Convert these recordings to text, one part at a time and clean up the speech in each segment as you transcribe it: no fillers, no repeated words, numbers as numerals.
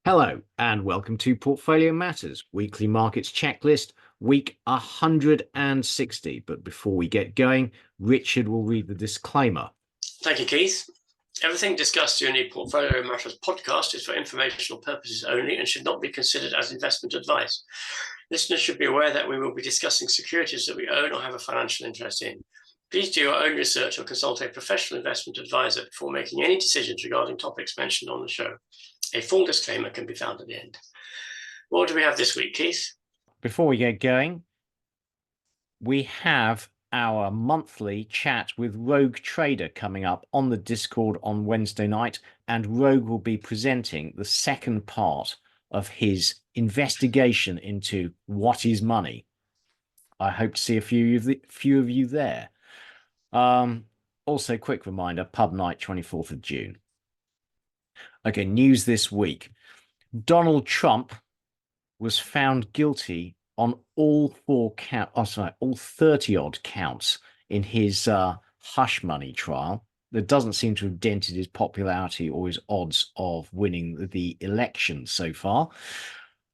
Hello and welcome to Portfolio Matters, weekly markets checklist, week 160. But before we get going, Richard will read the disclaimer. Thank you, Keith. Everything discussed during the Portfolio Matters podcast is for informational purposes only and should not be considered as investment advice. Listeners should be aware that we will be discussing securities that we own or have a financial interest in. Please do your own research or consult a professional investment advisor before making any decisions regarding topics mentioned on the show. A full disclaimer can be found at the end. What do we have this week, Keith? Before we get going, we have our monthly chat with Rogue Trader coming up on the Discord on Wednesday night, and Rogue will be presenting the second part of his investigation into what is money. I hope to see a few of you there. Also, quick reminder, pub night, 24th of June. Okay, news this week. Donald Trump was found guilty on all 30-odd counts in his hush money trial. That doesn't seem to have dented his popularity or his odds of winning the election so far.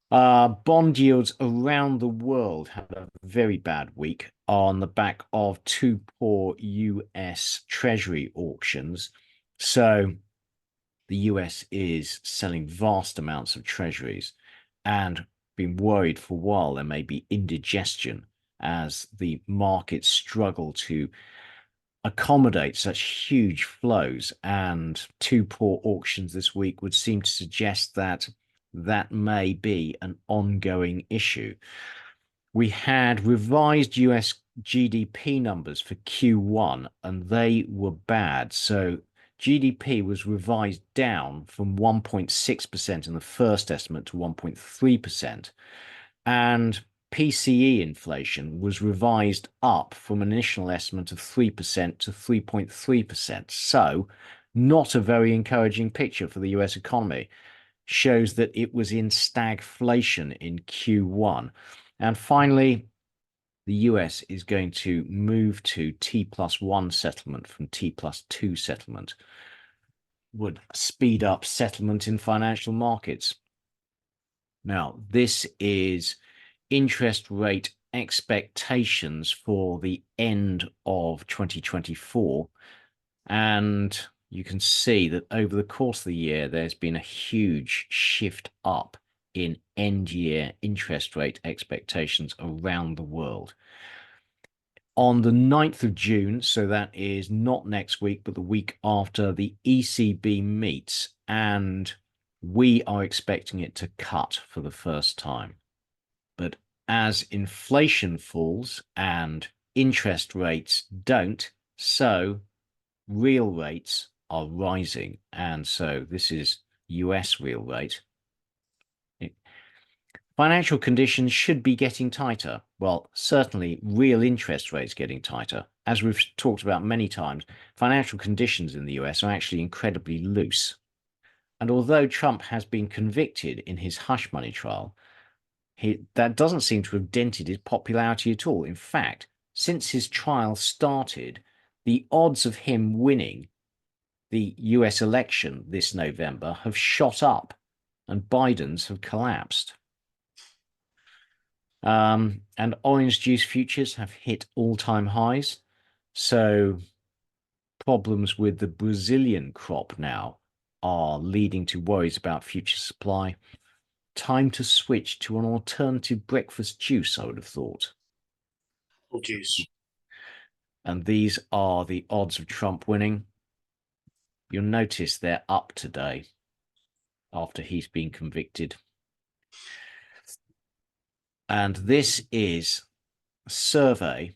Bond yields around the world had a very bad week on the back of two poor US Treasury auctions. So the US is selling vast amounts of treasuries and been worried for a while there may be indigestion as the markets struggle to accommodate such huge flows. And two poor auctions this week would seem to suggest that that may be an ongoing issue. We had revised US GDP numbers for Q1 and they were bad. So GDP was revised down from 1.6% in the first estimate to 1.3%. And PCE inflation was revised up from an initial estimate of 3% to 3.3%. So not a very encouraging picture for the US economy. Shows that it was in stagflation in Q1. And finally, the US is going to move to T+1 settlement from T+2 settlement. Would speed up settlement in financial markets. Now, this is interest rate expectations for the end of 2024. And you can see that over the course of the year, there's been a huge shift up in end-year interest rate expectations around the world. On the 9th of June, so that is not next week, but the week after, the ECB meets, and we are expecting it to cut for the first time. But as inflation falls and interest rates don't, so real rates are rising. And so this is US real rate. Financial conditions should be getting tighter. Well, certainly real interest rates getting tighter. As we've talked about many times, financial conditions in the US are actually incredibly loose. And although Trump has been convicted in his hush money trial, that doesn't seem to have dented his popularity at all. In fact, since his trial started, the odds of him winning the US election this November have shot up and Biden's have collapsed. And orange juice futures have hit all-time highs. So problems with the Brazilian crop now are leading to worries about future supply. Time to switch to an alternative breakfast juice, I would have thought. Juice. And these are the odds of Trump winning. You'll notice they're up today after he's been convicted. And this is a survey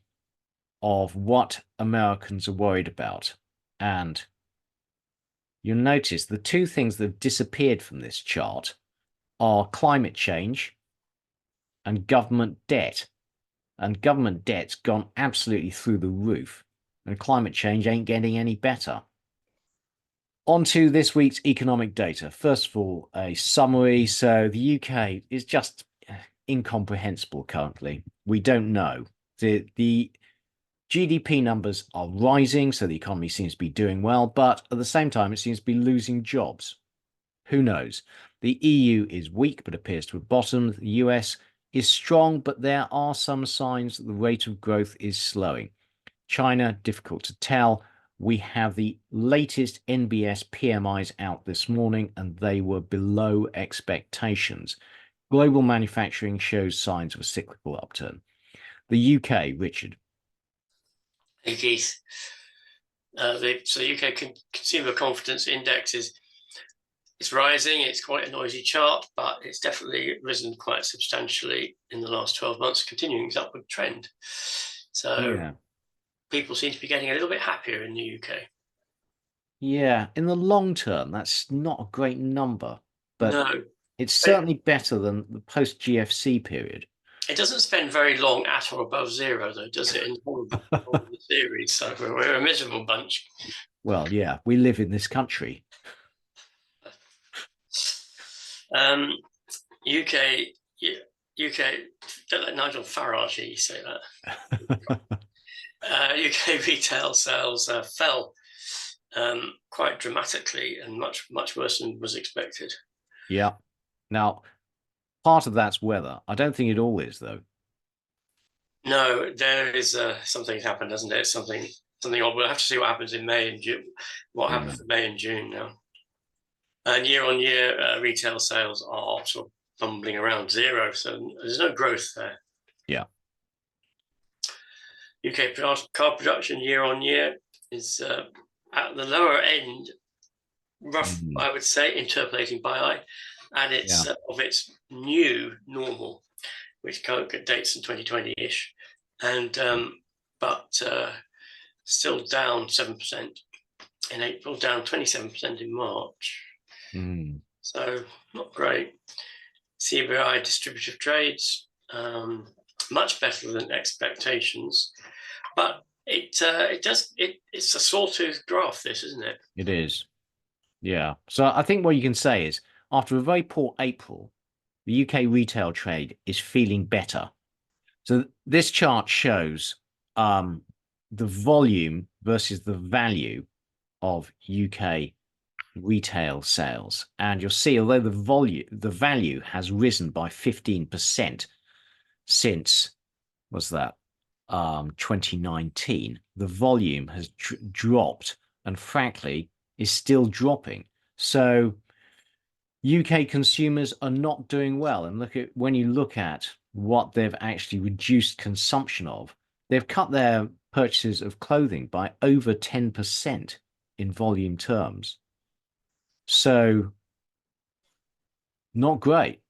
of what Americans are worried about. And you'll notice the two things that have disappeared from this chart are climate change and government debt. And government debt's gone absolutely through the roof. And climate change ain't getting any better. On to this week's economic data. First of all, a summary. So the UK is just incomprehensible currently. We don't know. The GDP numbers are rising, so the economy seems to be doing well, but at the same time, it seems to be losing jobs. Who knows? The EU is weak but appears to have bottomed. The US is strong, but there are some signs that the rate of growth is slowing. China, difficult to tell. We have the latest NBS PMIs out this morning, and they were below expectations. Global manufacturing shows signs of a cyclical upturn. The UK, Richard. Hey, Keith. So the UK Consumer Confidence Index it's rising. It's quite a noisy chart, but it's definitely risen quite substantially in the last 12 months, continuing its upward trend. So people seem to be getting a little bit happier in the UK. Yeah, in the long term, that's not a great number, but no, it's certainly better than the post-GFC period. It doesn't spend very long at or above zero, though, does it, in the series? So we're a miserable bunch. Well, yeah, we live in this country. UK, don't let Nigel Farage say that. UK retail sales fell quite dramatically and much worse than was expected. Yeah. Now, part of that's weather. I don't think it all is, though. No, there is something happened, hasn't it? Something odd. We'll have to see what happens in May and June. What happens for May and June now? And year on year, retail sales are sort of bumbling around zero, so there's no growth there. Yeah. UK car production year on year is at the lower end, I would say, interpolating by eye, and it's of its new normal, which dates in 2020-ish, and but still down 7% in April, down 27% in March. So not great. CBI distributive trades, much better than expectations, but it's a sawtooth graph, this, isn't it? It is. Yeah. So I think what you can say is, after a very poor April, the UK retail trade is feeling better. So this chart shows the volume versus the value of UK retail sales. And you'll see, although the value has risen by 15% since, 2019, the volume has dropped and frankly is still dropping. So UK consumers are not doing well. And when you look at what they've actually reduced consumption of, they've cut their purchases of clothing by over 10% in volume terms. So not great.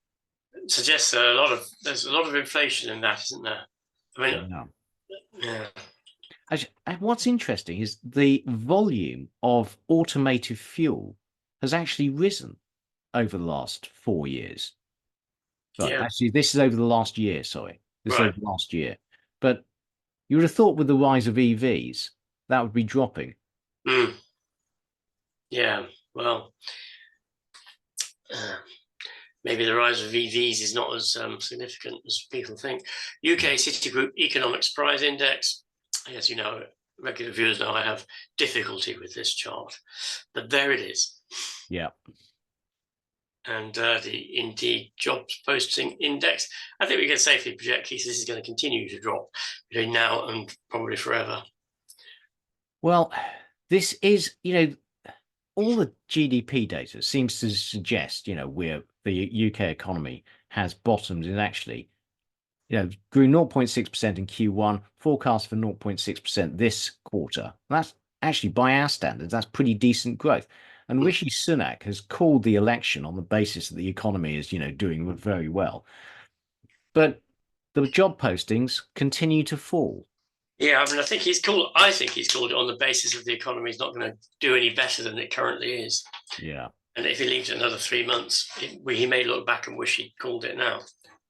It suggests there's a lot of inflation in that, isn't there? I mean, yeah. Actually, what's interesting is the volume of automotive fuel has actually risen over the last 4 years. But actually, this is over the last year, sorry. This is over the last year. But you would have thought with the rise of EVs, that would be dropping. Yeah, well, maybe the rise of EVs is not as significant as people think. UK Citigroup Economics Price Index, as you know, regular viewers know I have difficulty with this chart, but there it is. Yeah. And the Indeed Jobs Posting Index, I think we can safely project, Keith, this is going to continue to drop between now and probably forever. Well, this is, all the GDP data seems to suggest, the UK economy has bottomed and actually, grew 0.6% in Q1, forecast for 0.6% this quarter. That's actually, by our standards, that's pretty decent growth. And Rishi Sunak has called the election on the basis that the economy is, doing very well. But the job postings continue to fall. Yeah, I mean, I think he's called it on the basis of the economy is not going to do any better than it currently is. Yeah. And if he leaves it another 3 months, he may look back and wish he'd called it now.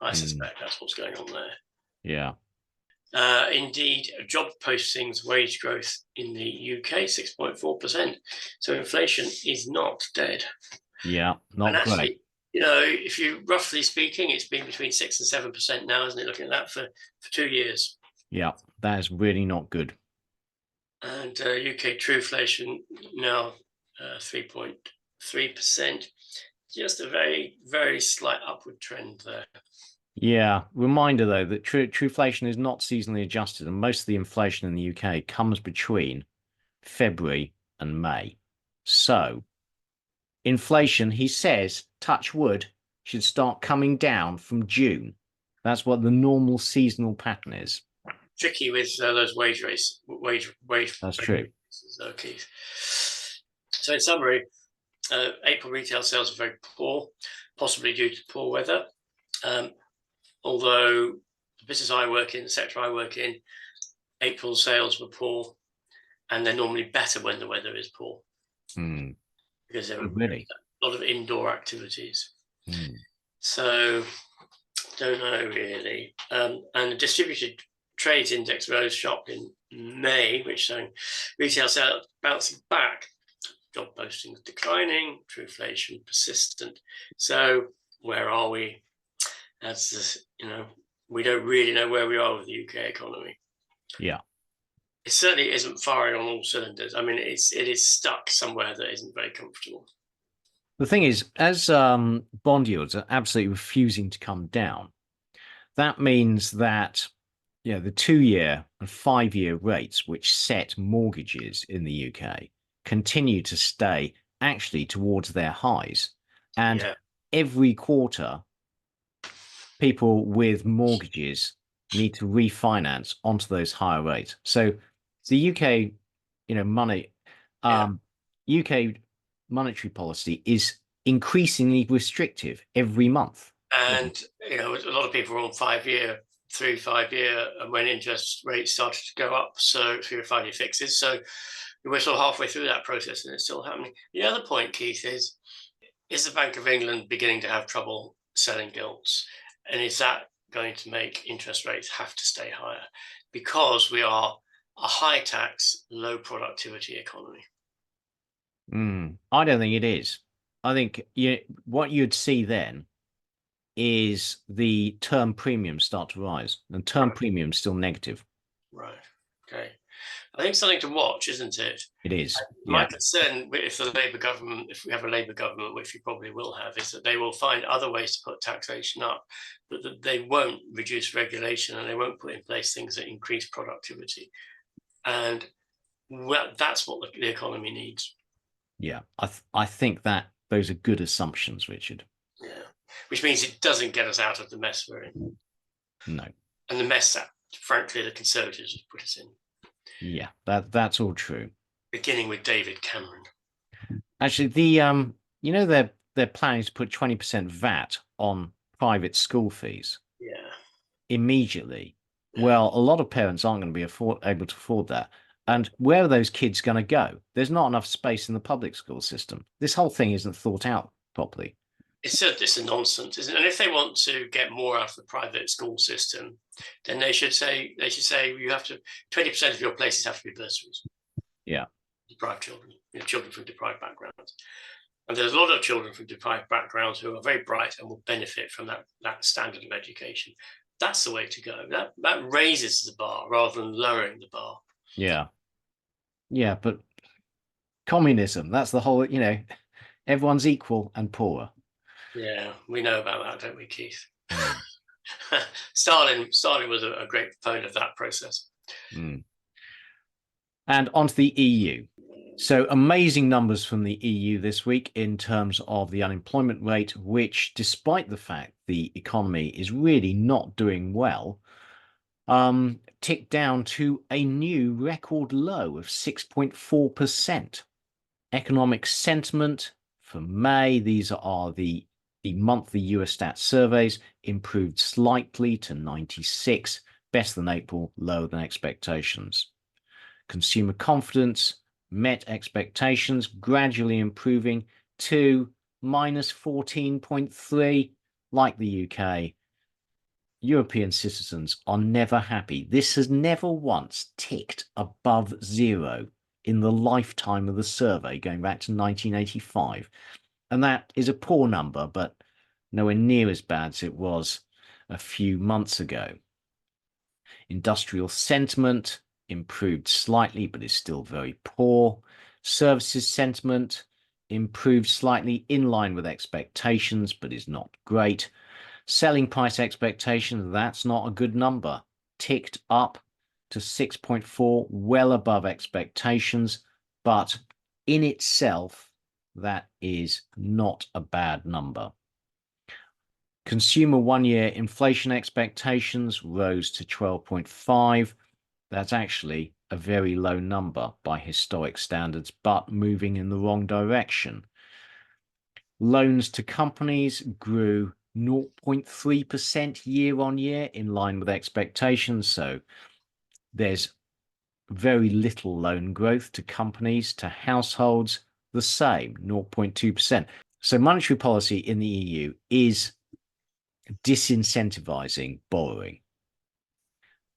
I suspect that's what's going on there. Yeah. Indeed, job postings, wage growth in the UK, 6.4%. So inflation is not dead. Yeah, not actually, great. If you, roughly speaking, it's been between 6 and 7% now, isn't it? Looking at that for 2 years. Yeah, that is really not good. And UK true inflation now 3.3%. Just a very, very slight upward trend there. Yeah. Reminder, though, that trueflation is not seasonally adjusted, and most of the inflation in the UK comes between February and May. So inflation, he says, touch wood, should start coming down from June. That's what the normal seasonal pattern is. Tricky with those wage. That's true. Keith. So in summary, April retail sales are very poor, possibly due to poor weather. Although the business I work in, the sector I work in, April sales were poor, and they're normally better when the weather is poor. Because there are really a lot of indoor activities. Mm. So, don't know really. And the distributed trades index rose sharply in May, which showing retail sales bouncing back, job postings declining, trueflation persistent. So, where are we? That's this, we don't really know where we are with the UK economy. Yeah. It certainly isn't firing on all cylinders. I mean, it is stuck somewhere that isn't very comfortable. The thing is, as bond yields are absolutely refusing to come down, that means that the 2-year and 5-year rates, which set mortgages in the UK, continue to stay actually towards their highs. And every quarter, people with mortgages need to refinance onto those higher rates. So the UK, UK monetary policy is increasingly restrictive every month. And, a lot of people are on 5-year, 5-year, and when interest rates started to go up, so 3 or 5-year fixes. So we're sort of halfway through that process and it's still happening. The other point, Keith, is the Bank of England beginning to have trouble selling gilts? And is that going to make interest rates have to stay higher? Because we are a high tax, low productivity economy. I don't think it is. I think what you'd see then is the term premiums start to rise, and term premiums still negative. Right. Okay. I think something to watch, isn't it? It is. My concern, if we have a Labour government, which we probably will have, is that they will find other ways to put taxation up, but that they won't reduce regulation and they won't put in place things that increase productivity. And that's what the economy needs. Yeah, I think that those are good assumptions, Richard. Yeah, which means it doesn't get us out of the mess we're in. No. And the mess that, frankly, the Conservatives have put us in. Yeah, that's all true. Beginning with David Cameron. Actually, they're planning to put 20% VAT on private school fees. Yeah. Immediately. Yeah. Well, a lot of parents aren't going to be able to afford that. And where are those kids going to go? There's not enough space in the public school system. This whole thing isn't thought out properly. It's a nonsense, isn't it? And if they want to get more out of the private school system, then they should say you have to 20% of your places have to be bursaries. Yeah. Deprived children, children from deprived backgrounds. And there's a lot of children from deprived backgrounds who are very bright and will benefit from that standard of education. That's the way to go. That raises the bar rather than lowering the bar. Yeah. Yeah, but communism, that's the whole, everyone's equal and poorer. Yeah, we know about that, don't we, Keith? Stalin was a great proponent of that process. And onto the EU. So amazing numbers from the EU this week in terms of the unemployment rate, which, despite the fact the economy is really not doing well, ticked down to a new record low of 6.4%. Economic sentiment for May, these are the monthly Eurostat surveys, improved slightly to 96, better than April, lower than expectations. Consumer confidence met expectations, gradually improving to minus 14.3, like the UK. European citizens are never happy. This has never once ticked above zero in the lifetime of the survey, going back to 1985. And that is a poor number, but nowhere near as bad as it was a few months ago. Industrial sentiment improved slightly, but is still very poor. Services sentiment improved slightly in line with expectations, but is not great. Selling price expectations, that's not a good number. Ticked up to 6.4, well above expectations, but in itself, that is not a bad number. Consumer one-year inflation expectations rose to 12.5. That's actually a very low number by historic standards, but moving in the wrong direction. Loans to companies grew 0.3% year on year in line with expectations. So there's very little loan growth to companies, to households, the same, 0.2%. So monetary policy in the EU is disincentivizing borrowing.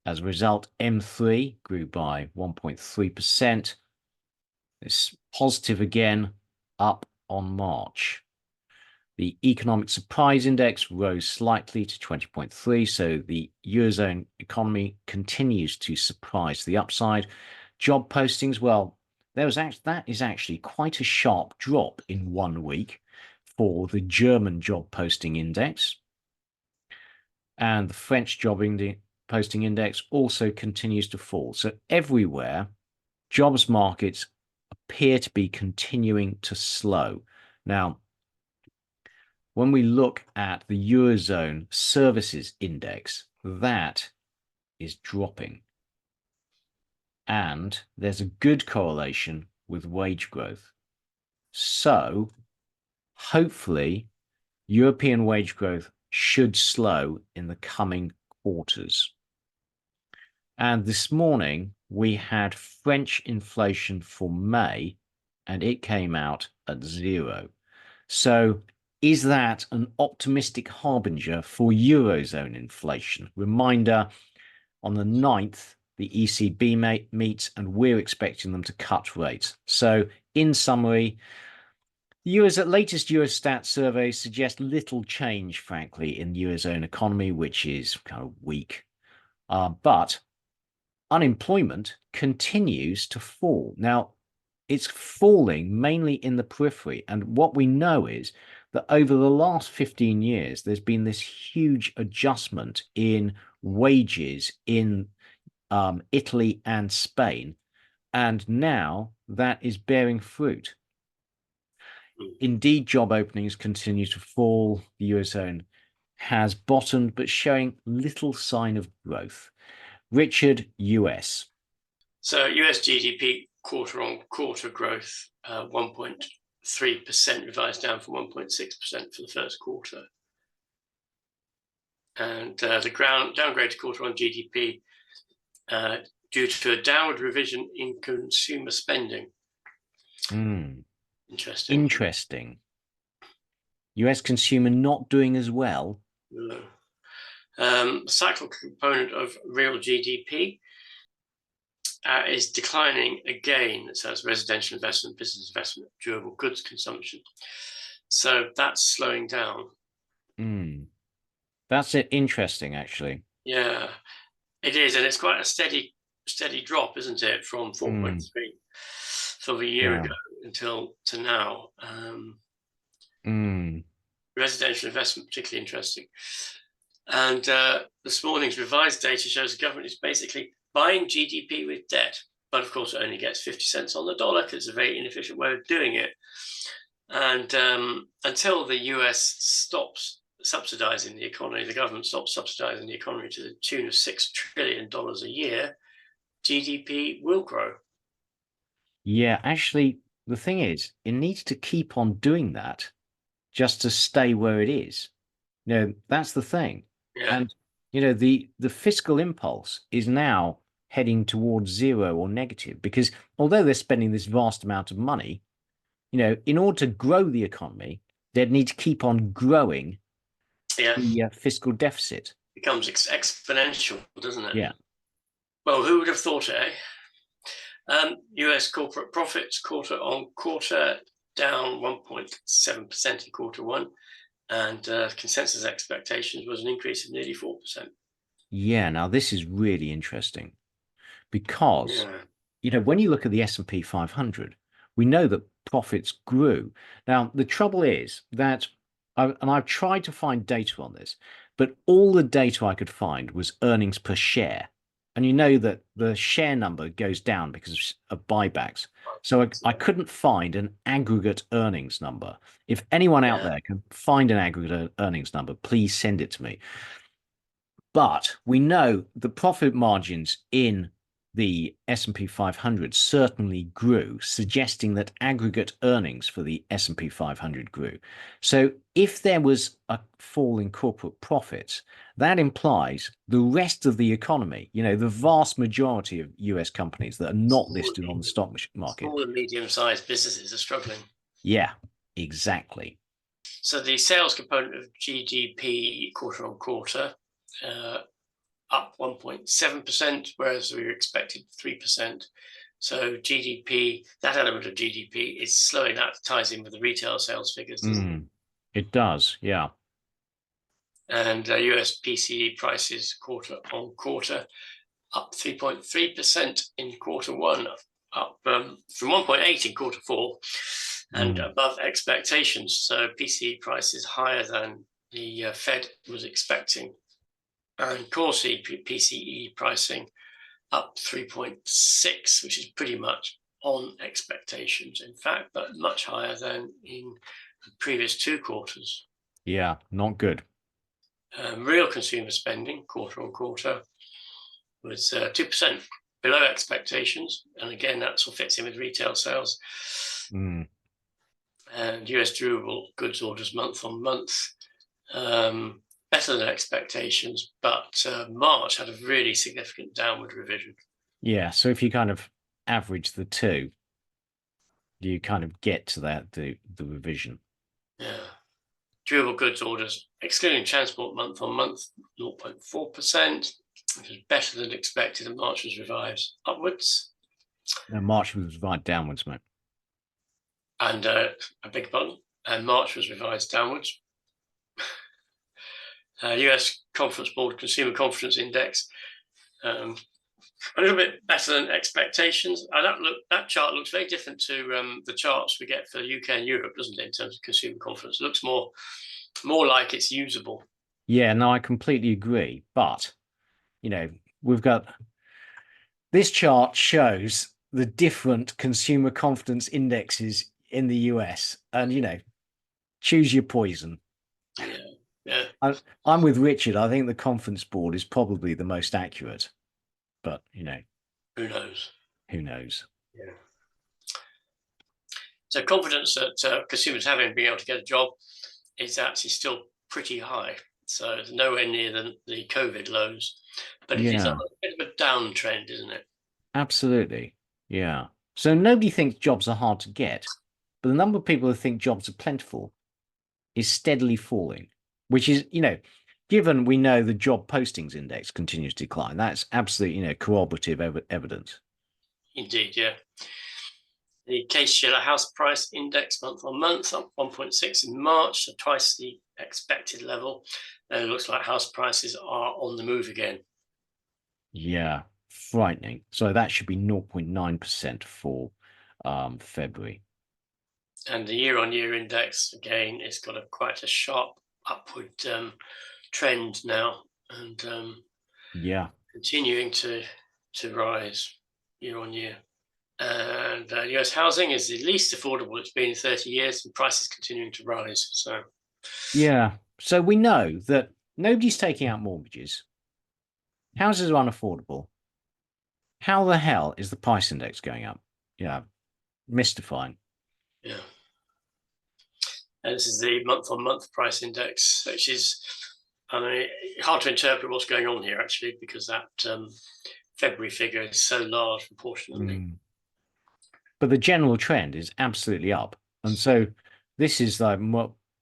As a result, M3 grew by 1.3%. It's positive again, up on March. The economic surprise index rose slightly to 20.3, so the Eurozone economy continues to surprise the upside. Job postings, well, that is actually quite a sharp drop in 1 week for the German job posting index. And the French job posting index also continues to fall. So everywhere, jobs markets appear to be continuing to slow. Now, when we look at the Eurozone services index, that is dropping. And there's a good correlation with wage growth. So hopefully, European wage growth should slow in the coming quarters. And this morning, we had French inflation for May, and it came out at 0. So is that an optimistic harbinger for Eurozone inflation? Reminder, on the 9th, the ECB meets, and we're expecting them to cut rates. So in summary, the latest Eurostat survey suggests little change, frankly, in the Eurozone economy, which is kind of weak. But unemployment continues to fall. Now, it's falling mainly in the periphery. And what we know is that over the last 15 years, there's been this huge adjustment in wages in Italy and Spain. And now that is bearing fruit. Indeed, job openings continue to fall. The Eurozone has bottomed, but showing little sign of growth. Richard, US. So US GDP quarter-on-quarter growth, 1.3%, revised down from 1.6% for the first quarter. And the downgrade to quarter on GDP due to a downward revision in consumer spending. Interesting. US consumer not doing as well. No. Cyclical component of real GDP is declining again. So that's residential investment, business investment, durable goods consumption. So that's slowing down. That's interesting, actually. Yeah, it is, and it's quite a steady drop, isn't it, from 4.3 sort of a year ago until to now. Residential investment particularly interesting. And this morning's revised data shows the government is basically buying GDP with debt, but of course it only gets 50 cents on the dollar because it's a very inefficient way of doing it. And until the US stops subsidizing the economy, the government stops subsidizing the economy to the tune of $6 trillion a year, GDP will grow. Yeah, actually, the thing is, it needs to keep on doing that just to stay where it is. That's the thing. Yeah. And, the fiscal impulse is now heading towards 0 or negative, because although they're spending this vast amount of money, in order to grow the economy, they'd need to keep on growing the fiscal deficit. Becomes exponential, doesn't it? Yeah. Well, who would have thought it, eh? US corporate profits quarter on quarter down 1.7% in quarter one, and consensus expectations was an increase of nearly 4%. Yeah, now this is really interesting because, when you look at the S&P 500, we know that profits grew. Now, the trouble is that, and I've tried to find data on this, but all the data I could find was earnings per share. And you know that the share number goes down because of buybacks. So I couldn't find an aggregate earnings number. If anyone out there can find an aggregate earnings number, please send it to me. But we know the profit margins in the S&P 500 certainly grew, suggesting that aggregate earnings for the S&P 500 grew. So if there was a fall in corporate profits, that implies the rest of the economy, the vast majority of US companies that are not listed on the stock market. Small and medium-sized businesses are struggling. Yeah, exactly. So the sales component of GDP quarter on quarter, up 1.7%, whereas we expected 3%. So GDP, that element of GDP is slowing. That ties in with the retail sales figures, doesn't it? It does, yeah. And US PCE prices quarter on quarter, up 3.3% in quarter one, up from 1.8 in quarter four, and above expectations. So PCE prices higher than the Fed was expecting. And core PCE pricing up 3.6, which is pretty much on expectations, in fact, but much higher than in the previous two quarters. Yeah, not good. Real consumer spending quarter on quarter was 2% below expectations. And again, that sort of fits in with retail sales. And US durable goods orders month on month, better than expectations, but March had a really significant downward revision. Yeah, so if you kind of average the two, you kind of get to the revision. Yeah. Durable goods orders, excluding transport month on month, 0.4%, which was better than expected, and March was revised upwards. No, March was revised downwards, mate. And a big button, and March was revised downwards. US Conference Board Consumer Confidence Index, a little bit better than expectations. That chart looks very different to the charts we get for the UK and Europe, doesn't it, in terms of consumer confidence? It looks more like it's usable. Yeah, no, I completely agree. But, we've got this chart shows the different consumer confidence indexes in the US, and choose your poison. Yeah. I'm with Richard. I think the Conference Board is probably the most accurate, but who knows? Who knows? Yeah. So confidence that consumers have in being able to get a job is actually still pretty high. So it's nowhere near the COVID lows, but it is a bit of a downtrend, isn't it? Absolutely. Yeah. So nobody thinks jobs are hard to get, but the number of people who think jobs are plentiful is steadily falling, which is, given we know the job postings index continues to decline, that's absolutely, corroborative evidence. Indeed, yeah. The Case-Shiller house price index month on month, up 1.6 in March, so twice the expected level. And it looks like house prices are on the move again. Yeah, frightening. So that should be 0.9% for February. And the year-on-year index, again, it's got quite a sharp upward trend now, and continuing to rise year on year. And US housing is the least affordable it's been in 30 years, and prices continuing to rise. So so we know that nobody's taking out mortgages. Houses are unaffordable. How the hell is the price index going up? Yeah, mystifying. Yeah. And this is the month-on-month price index, which is, hard to interpret what's going on here, actually, because that February figure is so large proportionally. But the general trend is absolutely up. And so this is like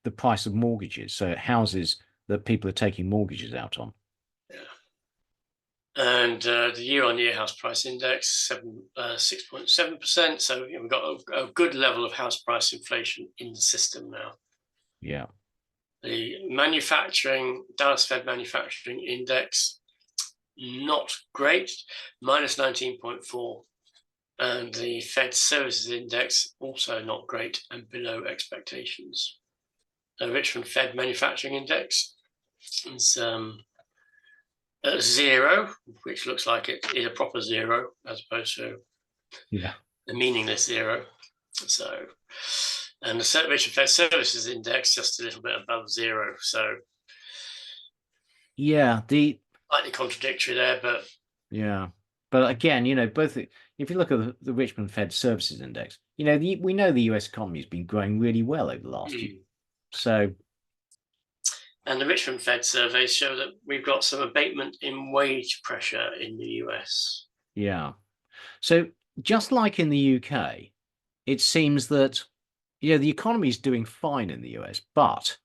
the price of mortgages. So houses that people are taking mortgages out on. Yeah. And the year-on-year house price index, 6.7%. So we've got a good level of house price inflation in the system now. Yeah. The Dallas Fed manufacturing index, not great, minus 19.4. And the Fed Services Index, also not great and below expectations. The Richmond Fed Manufacturing Index is at 0, which looks like it is a proper 0 as opposed to a meaningless 0. So, and the Richmond Fed Services Index just a little bit above 0. So, slightly contradictory there, but but again, both. If you look at the Richmond Fed Services Index, we know the US economy has been growing really well over the last year. So, and the Richmond Fed surveys show that we've got some abatement in wage pressure in the US. Yeah. So just like in the UK, it seems that the economy is doing fine in the US, but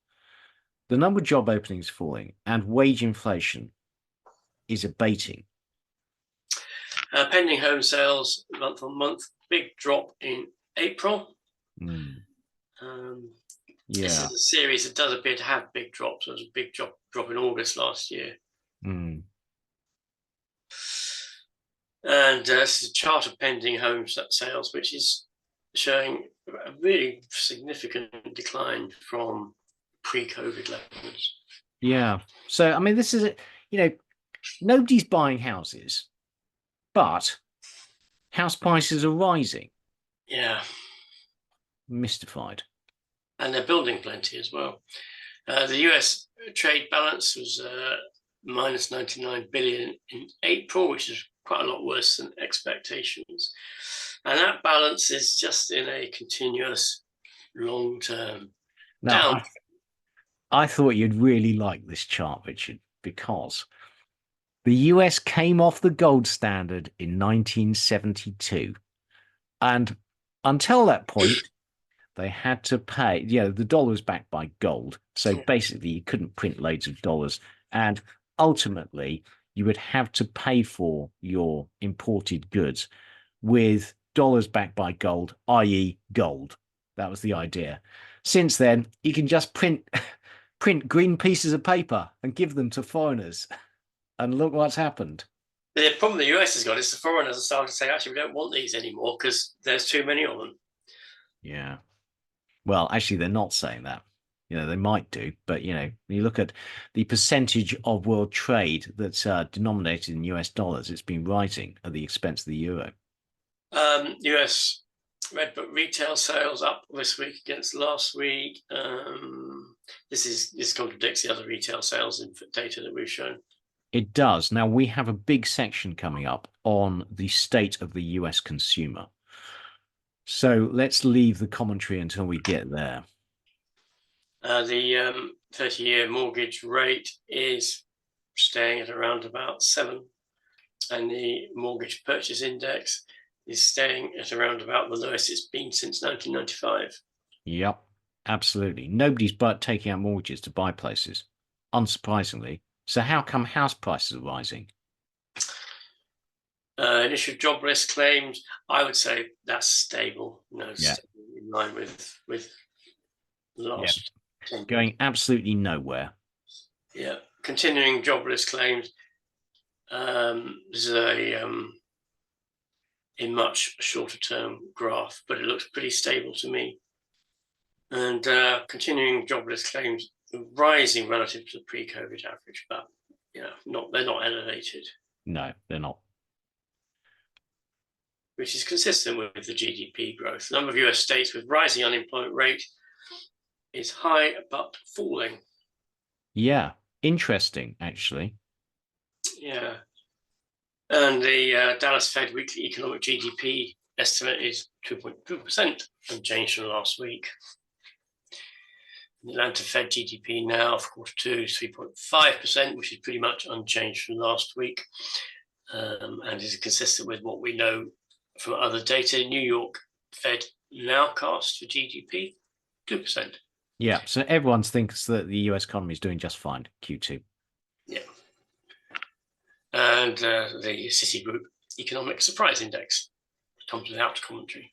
the number of job openings falling and wage inflation is abating. Pending home sales month on month, big drop in April. This is a series that does appear to have big drops. There was a big drop in August last year. And this is a chart of pending home sales, which is showing a really significant decline from pre-COVID levels. Yeah. So, I mean, this is, nobody's buying houses, but house prices are rising. Yeah. Mystified. And they're building plenty as well. The US trade balance was minus 99 billion in April, which is quite a lot worse than expectations. And that balance is just in a continuous long-term down. I thought you'd really like this chart, Richard, because the US came off the gold standard in 1972. And until that point, they had to pay, the dollar was backed by gold. So basically, you couldn't print loads of dollars. And ultimately, you would have to pay for your imported goods with dollars backed by gold, i.e. gold. That was the idea. Since then, you can just print green pieces of paper and give them to foreigners. And look what's happened. The problem the US has got is the foreigners are starting to say, actually, we don't want these anymore because there's too many of them. Yeah. Well, actually, they're not saying that. They might do, but when you look at the percentage of world trade that's denominated in US dollars, it's been rising at the expense of the euro. US Red Book retail sales up this week against last week. This contradicts the other retail sales data that we've shown. It does. Now, we have a big section coming up on the state of the US consumer. So let's leave the commentary until we get there. The 30-year mortgage rate is staying at around about 7, and the mortgage purchase index is staying at around about the lowest it's been since 1995. Yep, absolutely. Nobody's taking out mortgages to buy places, unsurprisingly. So how come house prices are rising? Initial jobless claims, I would say that's stable. In line with last. Yeah. Going absolutely nowhere. Yeah, continuing jobless claims. This is a much shorter term graph, but it looks pretty stable to me. And continuing jobless claims rising relative to the pre-COVID average, but they're not elevated. No, they're not. Which is consistent with the GDP growth. The number of US states with rising unemployment rate is high but falling. Yeah, interesting, actually. Yeah. And the Dallas Fed weekly economic GDP estimate is 2.2%, unchanged from last week. The Atlanta Fed GDP now for Q2 is 3.5%, which is pretty much unchanged from last week, and is consistent with what we know from other data. New York Fed nowcast for GDP, 2%. Yeah, so everyone thinks that the US economy is doing just fine, Q2. Yeah. And the Citigroup Economic Surprise Index comes without commentary.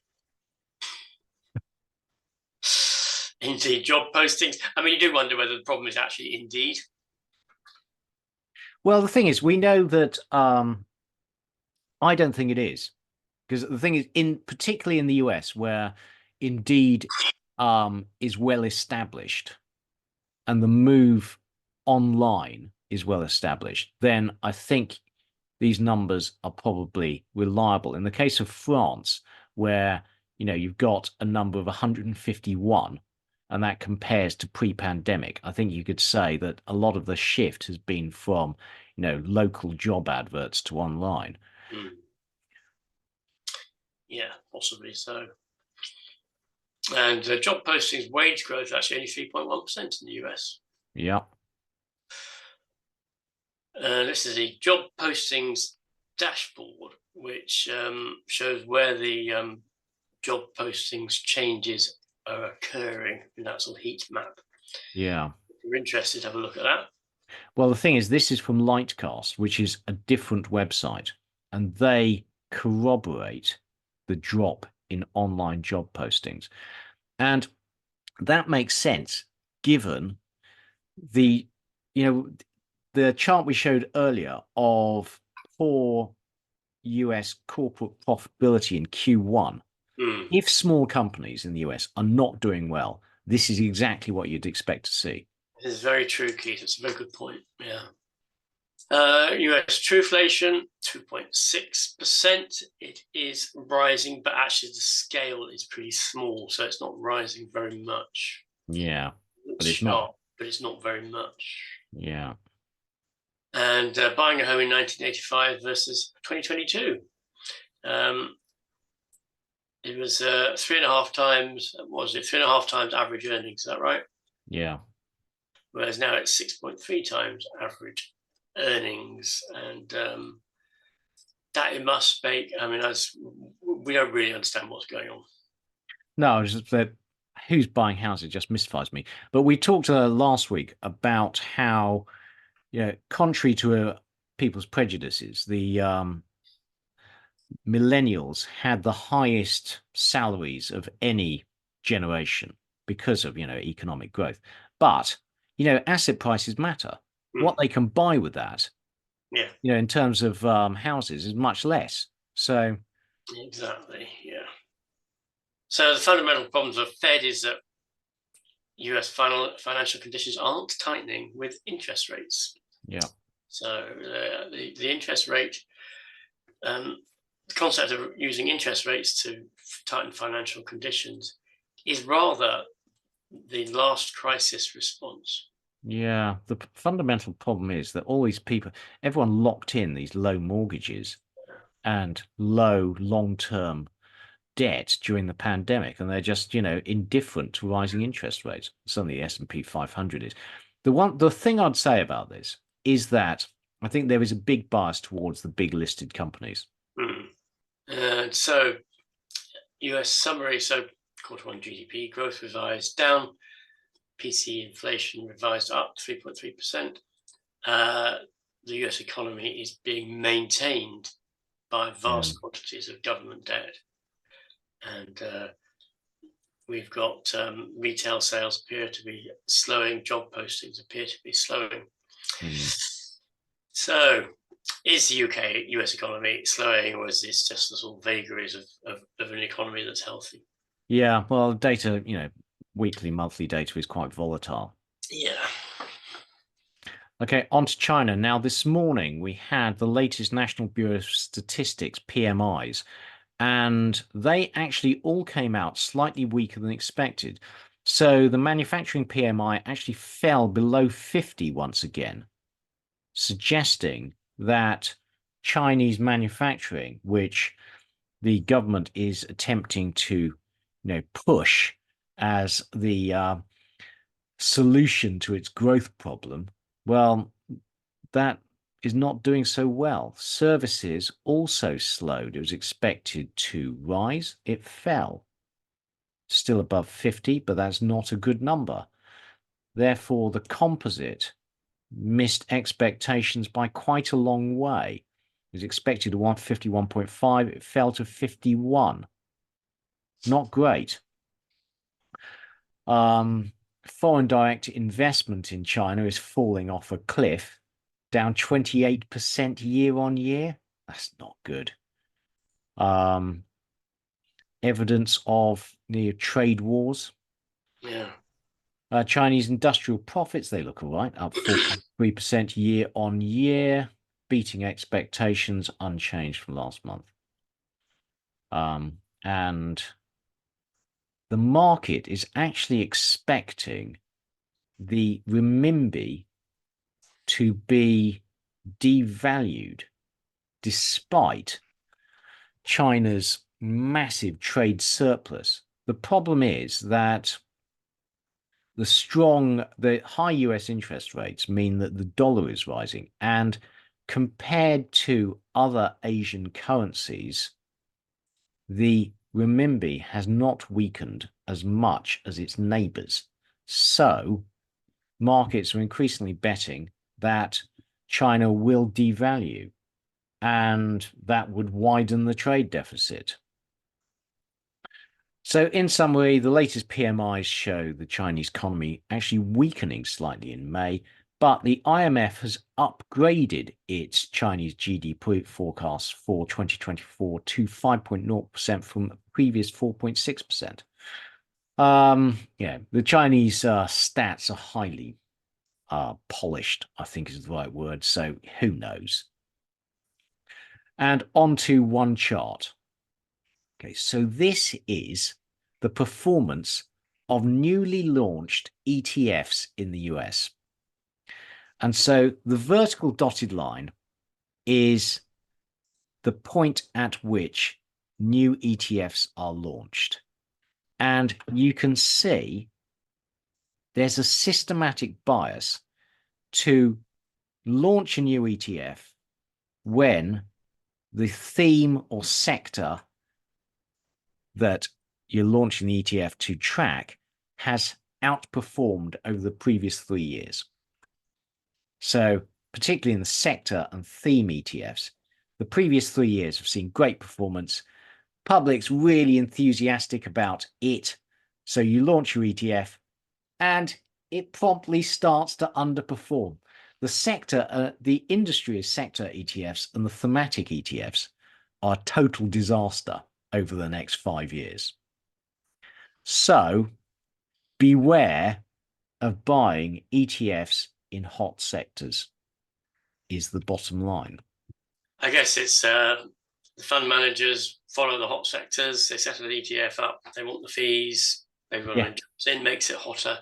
Indeed, job postings. I mean, you do wonder whether the problem is actually Indeed. Well, the thing is, we know that I don't think it is, Because the thing is, particularly in the US, where Indeed is well established and the move online is well established, then I think these numbers are probably reliable. In the case of France, where you've got a number of 151, and that compares to pre-pandemic, I think you could say that a lot of the shift has been from local job adverts to online. Yeah, possibly so. And job postings wage growth is actually only 3.1% in the US. Yeah. This is a job postings dashboard, which shows where the job postings changes are occurring in that sort of heat map. Yeah. If you're interested, have a look at that. Well, the thing is, this is from Lightcast, which is a different website, and they corroborate the drop in online job postings. And that makes sense given the chart we showed earlier of poor US corporate profitability in Q1. If small companies in the US are not doing well, this is exactly what you'd expect to see. It is very true, Keith. It's a very good point. Yeah. US trueflation, 2.6%. It is rising, but actually the scale is pretty small, so it's not rising very much. Yeah, but it's sharp, not. But it's not very much. Yeah. And buying a home in 1985 versus 2022. It was 3.5 times. What was it? 3.5 times average earnings. Is that right? Yeah. Whereas now it's 6.3 times average earnings, and that it must make. I mean, we don't really understand what's going on. No, it's just that who's buying houses just mystifies me. But we talked last week about how, contrary to people's prejudices, the millennials had the highest salaries of any generation because of economic growth. But asset prices matter. What they can buy with that, in terms of houses, is much less. So exactly, yeah. So the fundamental problems of Fed is that US financial conditions aren't tightening with interest rates. Yeah. So the interest rate, the concept of using interest rates to tighten financial conditions is rather the last crisis response. Yeah, the fundamental problem is that all these people, everyone locked in these low mortgages and low long-term debt during the pandemic, and they're just, indifferent to rising interest rates. Certainly the S&P 500 is. The thing I'd say about this is that I think there is a big bias towards the big listed companies. So US summary, so Q1 GDP growth revised down, PC inflation revised up 3.3%. The US economy is being maintained by vast quantities of government debt. And we've got retail sales appear to be slowing, job postings appear to be slowing. So is the US economy slowing, or is this just the sort of vagaries of an economy that's healthy? Yeah, well, data, weekly, monthly data is quite volatile. Yeah. Okay, on to China. Now, this morning we had the latest National Bureau of Statistics, PMIs, and they actually all came out slightly weaker than expected. So the manufacturing PMI actually fell below 50 once again, suggesting that Chinese manufacturing, which the government is attempting to, push as the solution to its growth problem, well, that is not doing so well. Services also slowed. It was expected to rise. It fell. Still above 50, but that's not a good number. Therefore, the composite missed expectations by quite a long way. It was expected to 51.5. It fell to 51. Not great. Foreign direct investment in China is falling off a cliff, down 28% year on year. That's not good. evidence of the trade wars. Yeah. Chinese industrial profits, they look all right, up 4.3% year on year, beating expectations, unchanged from last month. And the market is actually expecting the renminbi to be devalued despite China's massive trade surplus. The problem is that the high US interest rates mean that the dollar is rising, and compared to other Asian currencies, the renminbi has not weakened as much as its neighbors. So markets are increasingly betting that China will devalue, and that would widen the trade deficit. So in summary, the latest PMIs show the Chinese economy actually weakening slightly in May, but the IMF has upgraded its Chinese GDP forecast for 2024 to 5.0% from a previous 4.6%. Yeah, the Chinese stats are highly polished, I think is the right word. So who knows? And onto one chart. Okay, so this is the performance of newly launched ETFs in the US. And so the vertical dotted line is the point at which new ETFs are launched. And you can see there's a systematic bias to launch a new ETF when the theme or sector that you're launching the ETF to track has outperformed over the previous 3 years. So particularly in the sector and theme ETFs, the previous 3 years have seen great performance. Public's really enthusiastic about it. So you launch your ETF and it promptly starts to underperform. The sector, the industry is sector ETFs, and the thematic ETFs are a total disaster over the next 5 years. So beware of buying ETFs in hot sectors is the bottom line. I guess it's the fund managers follow the hot sectors. They set an ETF up. They want the fees. Everyone jumps in, makes it hotter,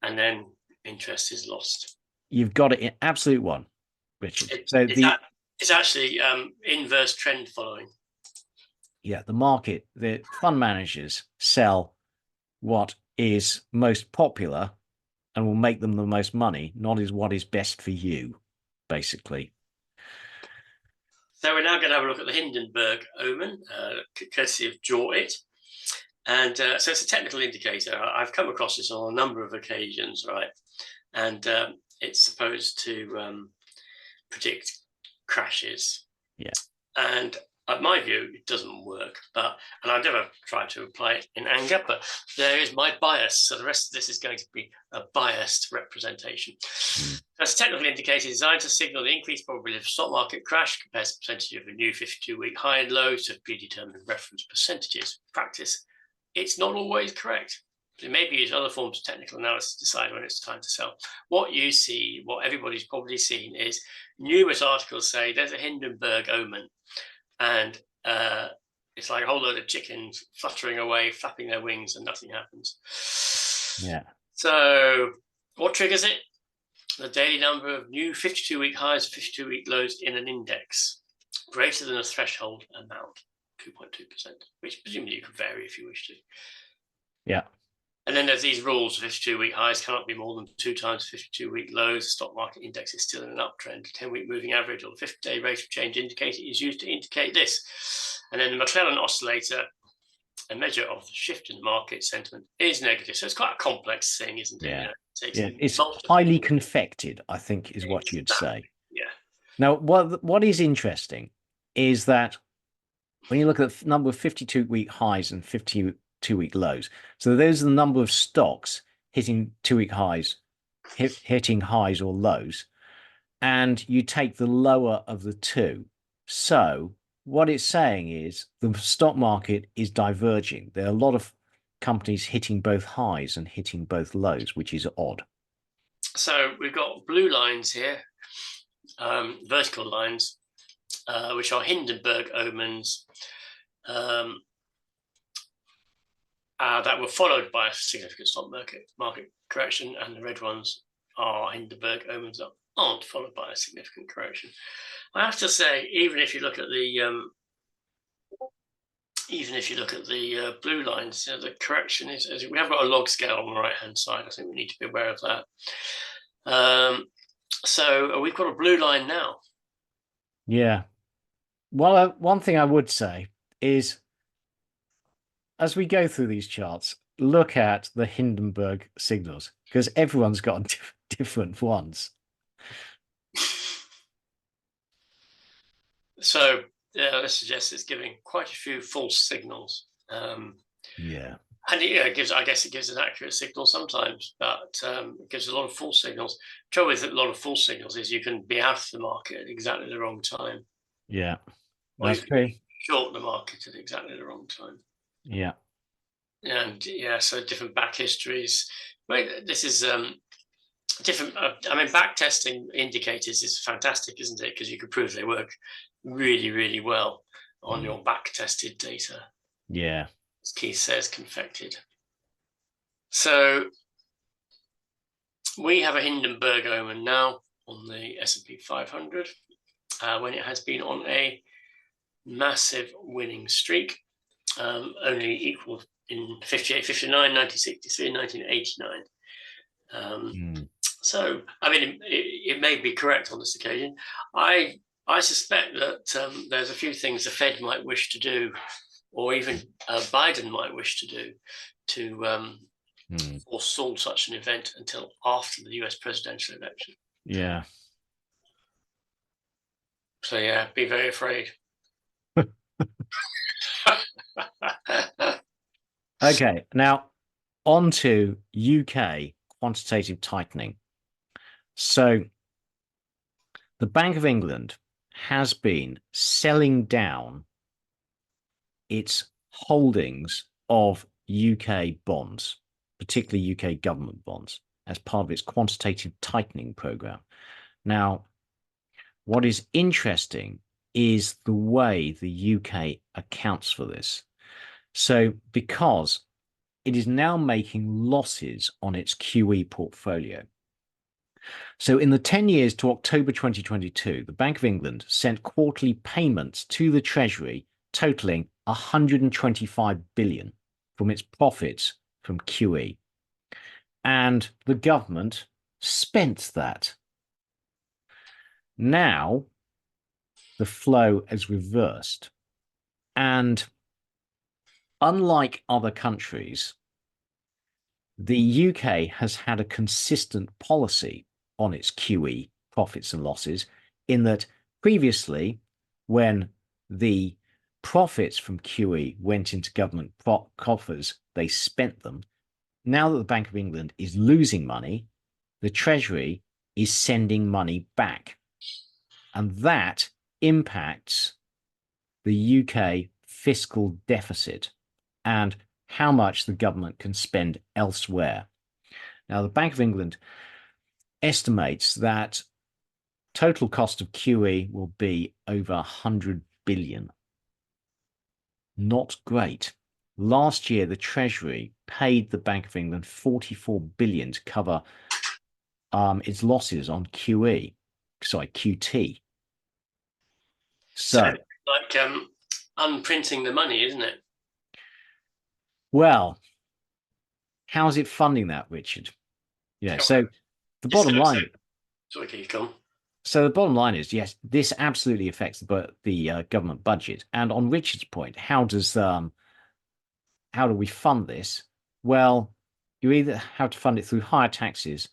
and then interest is lost. You've got it in absolute one, Richard. It's actually inverse trend following. Yeah, the fund managers sell what is most popular and will make them the most money, not is what is best for you, basically. So we're now going to have a look at the Hindenburg Omen, courtesy of Draw It. And so it's a technical indicator. I've come across this on a number of occasions, right? And it's supposed to predict crashes. Yeah. And in my view, it doesn't work. And I've never tried to apply it in anger, but there is my bias. So the rest of this is going to be a biased representation. That's a technical indicator designed to signal the increased probability of a stock market crash compared to the percentage of a new 52-week high and low to predetermined reference percentages. Practice, it's not always correct. It may be used other forms of technical analysis to decide when it's time to sell. What you see, what everybody's probably seen, is numerous articles say there's a Hindenburg Omen. And it's like a whole load of chickens fluttering away, flapping their wings, and nothing happens. Yeah. So what triggers it? The daily number of new 52-week highs, 52-week lows in an index greater than a threshold amount, 2.2%, which presumably you could vary if you wish to. Yeah. And then there's these rules: 52-week highs cannot be more than 2 times 52-week lows. The stock market index is still in an uptrend. 10-week moving average or the 50-day rate of change indicator is used to indicate this. And then the McClellan oscillator, a measure of the shift in the market sentiment, is negative. So it's quite a complex thing, isn't it? Yeah. You know, it's highly confected, I think, is what you'd say. Yeah. Now, what is interesting is that when you look at the number of 52-week highs and 52-week lows, so those are the number of stocks hitting 2-week highs, hitting highs or lows, and you take the lower of the two. So what it's saying is the stock market is diverging. There are a lot of companies hitting both highs and hitting both lows, which is odd. So we've got blue lines here, vertical lines, which are Hindenburg omens that were followed by a significant stock market correction, and the red ones are Hindenburg omens that aren't followed by a significant correction. I have to say, even if you look at the blue lines, the correction is, we have got a log scale on the right hand side. I think we need to be aware of that. So we've got a blue line now. Yeah. Well, one thing I would say is, as we go through these charts, look at the Hindenburg signals, because everyone's got different ones. So this suggests it's giving quite a few false signals. Yeah. And it gives an accurate signal sometimes, but it gives a lot of false signals. The trouble with a lot of false signals is you can be out of the market at exactly the wrong time. Yeah, that's true. Short the market at exactly the wrong time. Yeah. And so different back histories. This is different. Back testing indicators is fantastic, isn't it? Because you can prove they work really, really well on your back tested data. Yeah. As Keith says, confected. So we have a Hindenburg Omen now on the S&P 500 when it has been on a massive winning streak, only equal in 58, 59, 1963, 1989. So, it may be correct on this occasion. I suspect that there's a few things the Fed might wish to do, or even Biden might wish to do, to forestall such an event until after the US presidential election. Yeah. So, be very afraid. Okay, now on to UK quantitative tightening. So the Bank of England has been selling down its holdings of UK bonds, particularly UK government bonds, as part of its quantitative tightening program. Now, what is interesting is the way the UK accounts for this. So because it is now making losses on its QE portfolio. So in the 10 years to October 2022, the Bank of England sent quarterly payments to the Treasury totaling 125 billion from its profits from QE. And the government spent that. Now the flow is reversed. And unlike other countries, the UK has had a consistent policy on its QE profits and losses, in that previously, when the profits from QE went into government coffers, they spent them. Now that the Bank of England is losing money, the Treasury is sending money back. And that impacts the UK fiscal deficit and how much the government can spend elsewhere. Now, the Bank of England estimates that total cost of QE will be over 100 billion. Not great. Last year, the Treasury paid the Bank of England 44 billion to cover its losses on QT. So like unprinting the money, isn't it? Well, how's it funding that, Richard? Yeah. So the bottom line. Sorry, can you come? So the bottom line is, yes, this absolutely affects the government budget. And on Richard's point, how do we fund this? Well, you either have to fund it through higher taxes,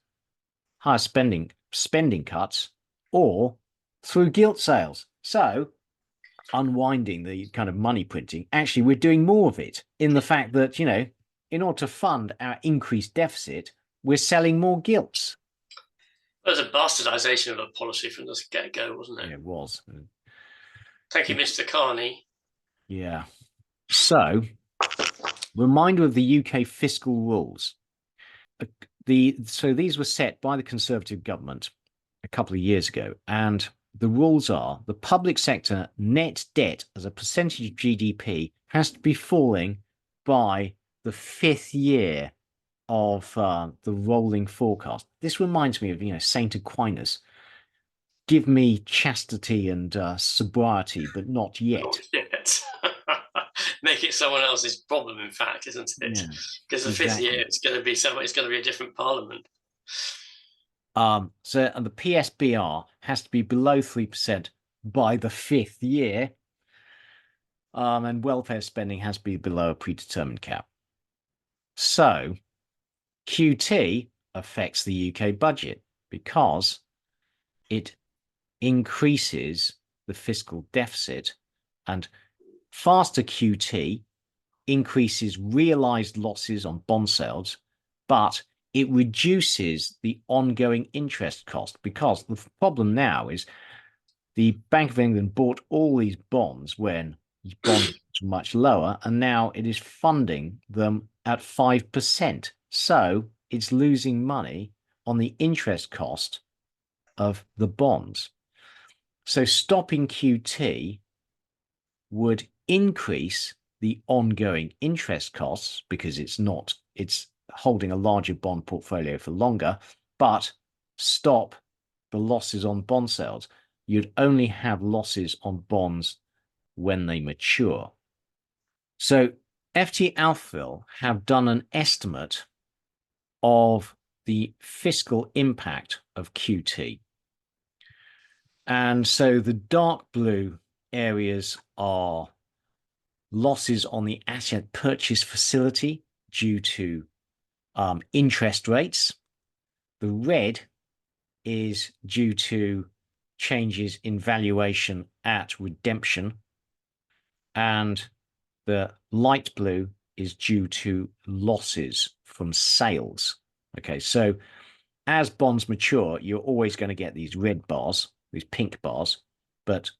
higher spending cuts, or through gilt sales. So unwinding the kind of money printing, actually, we're doing more of it in the fact that, in order to fund our increased deficit, we're selling more gilts. It was a bastardization of a policy from the get-go, wasn't it? Yeah, it was. Thank you, Mr. Carney. Yeah. So, reminder of the UK fiscal rules. So these were set by the Conservative government a couple of years ago, and the rules are the public sector net debt as a percentage of GDP has to be falling by the 5th year of the rolling forecast. This reminds me of, Saint Aquinas. Give me chastity and sobriety, but not yet. Not yet. Make it someone else's problem, in fact, isn't it? Yeah, Because the exactly. 5th year it's going to be a different parliament. So and the PSBR has to be below 3% by the 5th year. And welfare spending has to be below a predetermined cap. So QT affects the UK budget because it increases the fiscal deficit, and faster QT increases realized losses on bond sales, but it reduces the ongoing interest cost, because the problem now is the Bank of England bought all these bonds when bond rates were much lower, and now it is funding them at 5%. So it's losing money on the interest cost of the bonds. So stopping QT would increase the ongoing interest costs because it's holding a larger bond portfolio for longer, but stop the losses on bond sales. You'd only have losses on bonds when they mature. So FT Alphaville have done an estimate of the fiscal impact of QT. And so the dark blue areas are losses on the asset purchase facility due to interest rates. The red is due to changes in valuation at redemption. And the light blue is due to losses from sales. Okay, so as bonds mature, you're always going to get these red bars, these pink bars. But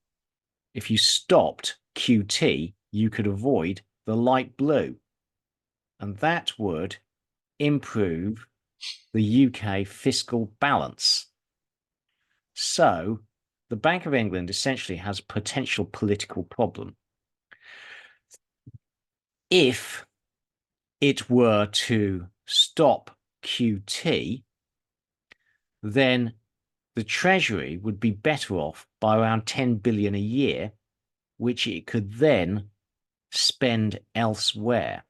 if you stopped QT, you could avoid the light blue. And that would improve the UK fiscal balance. So the Bank of England essentially has a potential political problem. If it were to stop QT, then the Treasury would be better off by around 10 billion a year, which it could then spend elsewhere.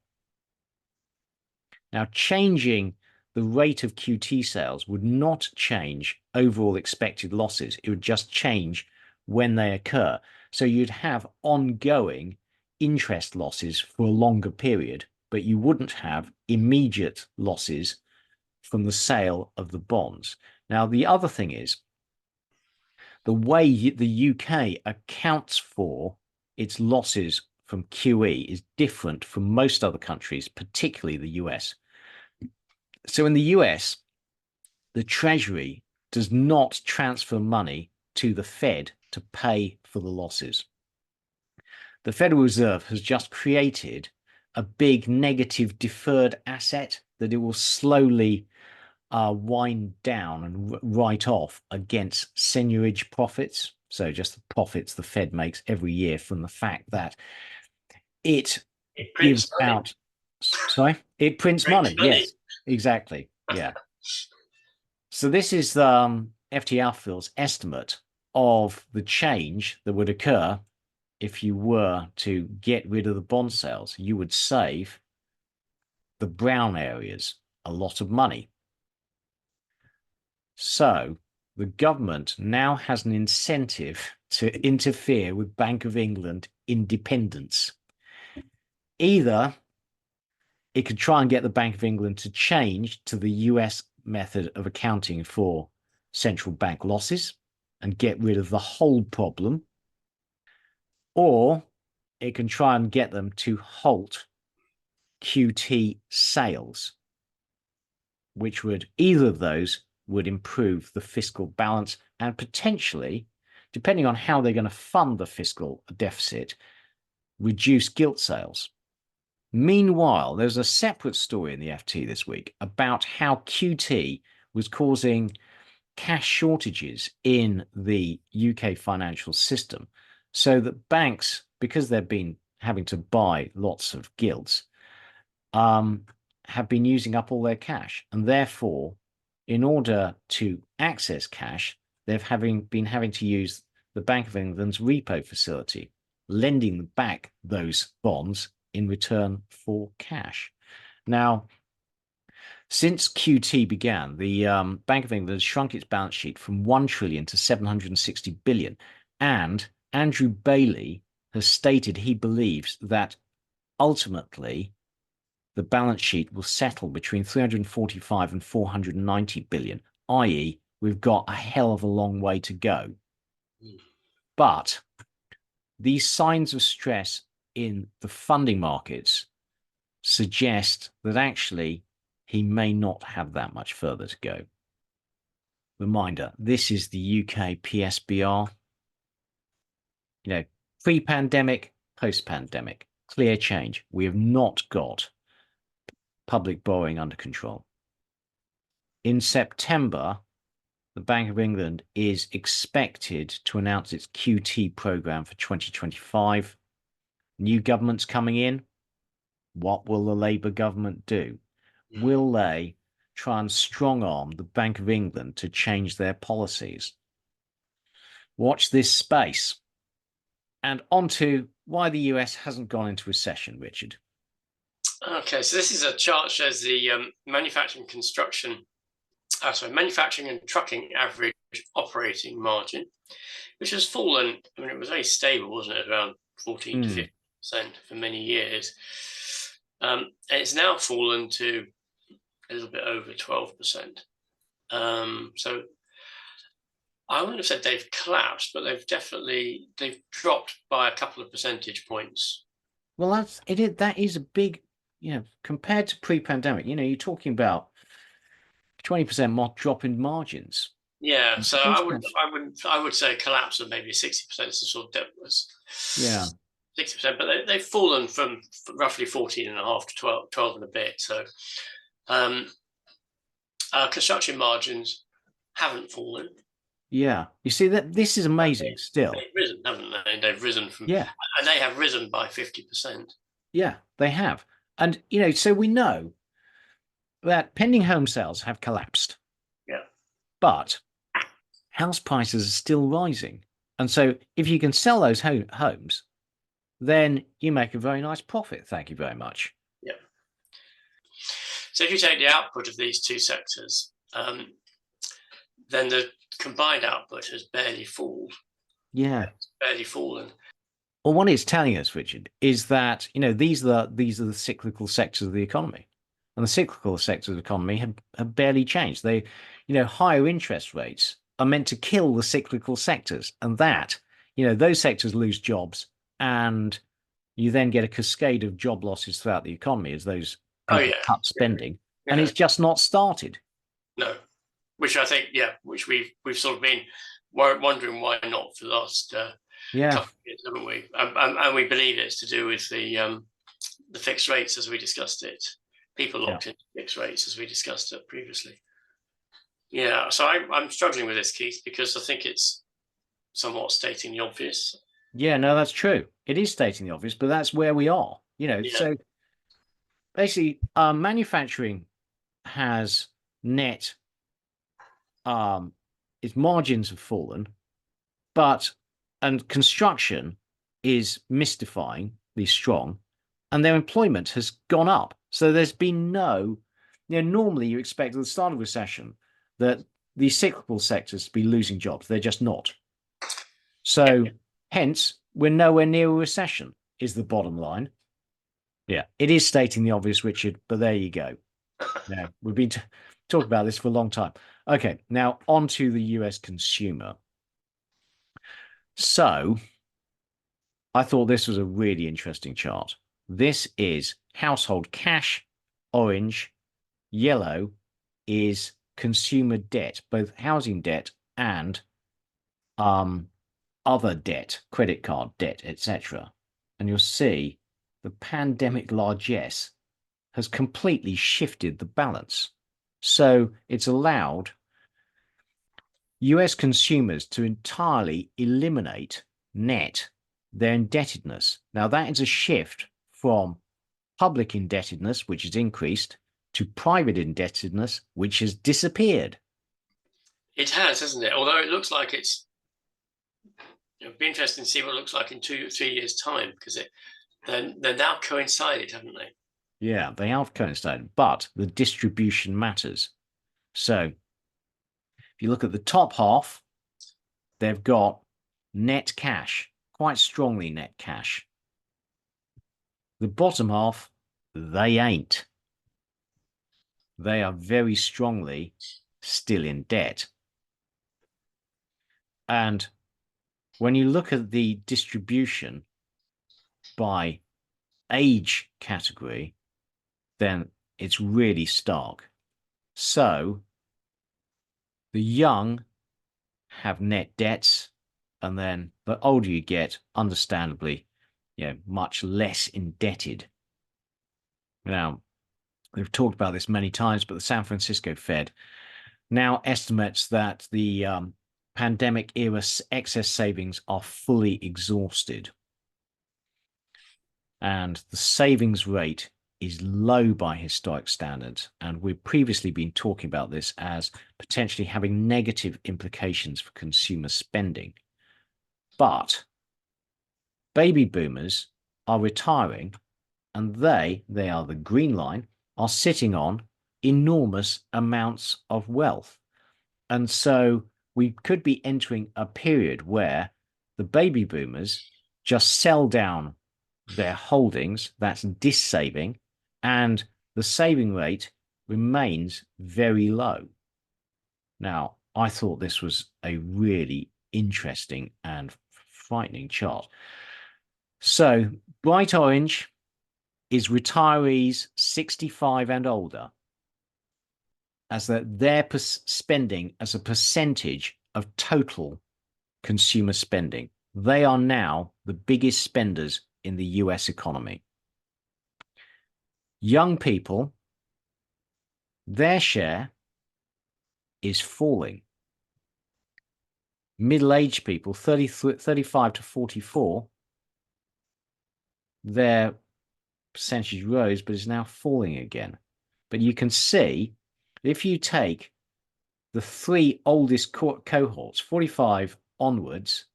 Now, changing the rate of QT sales would not change overall expected losses. It would just change when they occur. So you'd have ongoing interest losses for a longer period, but you wouldn't have immediate losses from the sale of the bonds. Now, the other thing is the way the UK accounts for its losses from QE is different from most other countries, particularly the US. So in the US, the Treasury does not transfer money to the Fed to pay for the losses. The Federal Reserve has just created a big negative deferred asset that it will slowly wind down and write off against seigniorage profits. So just the profits the Fed makes every year from the fact that it gives out. Sorry, it prints money. Yes, exactly. Yeah. So this is FT Alphaville's estimate of the change that would occur if you were to get rid of the bond sales. You would save the brown areas a lot of money. So the government now has an incentive to interfere with Bank of England independence. Either it could try and get the Bank of England to change to the US method of accounting for central bank losses and get rid of the whole problem, or it can try and get them to halt QT sales, which would, either of those would improve the fiscal balance and potentially depending on how they're going to fund the fiscal deficit, reduce gilt sales. Meanwhile, there's a separate story in the FT this week about how QT was causing cash shortages in the UK financial system, so that banks, because they've been having to buy lots of gilts, have been using up all their cash, and therefore, in order to access cash, they've been having to use the Bank of England's repo facility, lending back those bonds in return for cash. Now, since QT began, the Bank of England has shrunk its balance sheet from 1 trillion to 760 billion. And Andrew Bailey has stated he believes that ultimately the balance sheet will settle between 345 and 490 billion, i.e., we've got a hell of a long way to go. But these signs of stress in the funding markets suggest that actually he may not have that much further to go. Reminder, this is the UK PSBR. Pre-pandemic, post-pandemic, clear change. We have not got public borrowing under control. In September, the Bank of England is expected to announce its QT program for 2025. New government's coming in. What will the Labour government do? Will they try and strong-arm the Bank of England to change their policies? Watch this space. And on to why the US hasn't gone into recession, Richard. Okay, so this is a chart shows the manufacturing and trucking average operating margin, which has fallen. I mean, it was very stable, wasn't it? Around 14 to 50% for many years. And it's now fallen to a little bit over 12%. So I wouldn't have said they've collapsed, but they've dropped by a couple of percentage points. Well, that is a big, compared to pre-pandemic, you're talking about 20% drop in margins. Yeah, so I would say a collapse of maybe 60% is sort of yeah 60%, but they've fallen from roughly 14.5 to 12 and a bit. So construction margins haven't fallen. Yeah, you see that this is amazing. Still, they've risen, haven't they? They've risen and they have risen by 50%. Yeah, they have, and so we know that pending home sales have collapsed. Yeah, but house prices are still rising, and so if you can sell those homes, then you make a very nice profit. Thank you very much. Yeah. So if you take the output of these two sectors, then the combined output has barely fallen. Yeah, it's barely fallen. Well, what it's telling us, Richard, is that these are the cyclical sectors of the economy, and the cyclical sectors of the economy have barely changed. They, higher interest rates are meant to kill the cyclical sectors, and that those sectors lose jobs, and you then get a cascade of job losses throughout the economy as those people cut spending, and it's just not started. No. Which I think, which we've sort of been wondering why not for the last couple of years, haven't we? And we believe it's to do with the fixed rates as we discussed it. People locked into fixed rates as we discussed it previously. Yeah, so I'm struggling with this, Keith, because I think it's somewhat stating the obvious. Yeah, no, that's true. It is stating the obvious, but that's where we are. So basically, manufacturing has net. Its margins have fallen, and construction is mystifyingly strong, and their employment has gone up. So there's been normally you expect at the start of recession that the cyclical sectors to be losing jobs. They're just not. So hence, we're nowhere near a recession, is the bottom line. Yeah, it is stating the obvious, Richard, but there you go. Yeah, we've been talking about this for a long time. Okay, now on to the US consumer. So I thought this was a really interesting chart. This is household cash, orange, yellow is consumer debt, both housing debt and other debt, credit card debt, etc. And you'll see the pandemic largesse has completely shifted the balance. So it's allowed US consumers to entirely eliminate net their indebtedness. Now, that is a shift from public indebtedness, which has increased, to private indebtedness, which has disappeared. It has, hasn't it? Although it looks like it'll be interesting to see what it looks like in 2 or 3 years' time, because they're now coincided, haven't they? Yeah, they have coincided, but the distribution matters. So if you look at the top half, they've got net cash, quite strongly net cash. The bottom half, they ain't. They are very strongly still in debt. And when you look at the distribution by age category, then it's really stark. So the young have net debts, and then the older you get, understandably, much less indebted. Now, we've talked about this many times, but the San Francisco Fed now estimates that the pandemic era excess savings are fully exhausted. And the savings rate is low by historic standards. And we've previously been talking about this as potentially having negative implications for consumer spending. But baby boomers are retiring, and they are the green line, are sitting on enormous amounts of wealth. And so we could be entering a period where the baby boomers just sell down their holdings, that's dissaving, and the saving rate remains very low. Now, I thought this was a really interesting and frightening chart. So bright orange is retirees 65 and older, as their spending as a percentage of total consumer spending. They are now the biggest spenders in the US economy. Young people, their share is falling. Middle-aged people, 35 to 44, their percentage rose, but is now falling again. But you can see, if you take the three oldest cohorts, 45 onwards,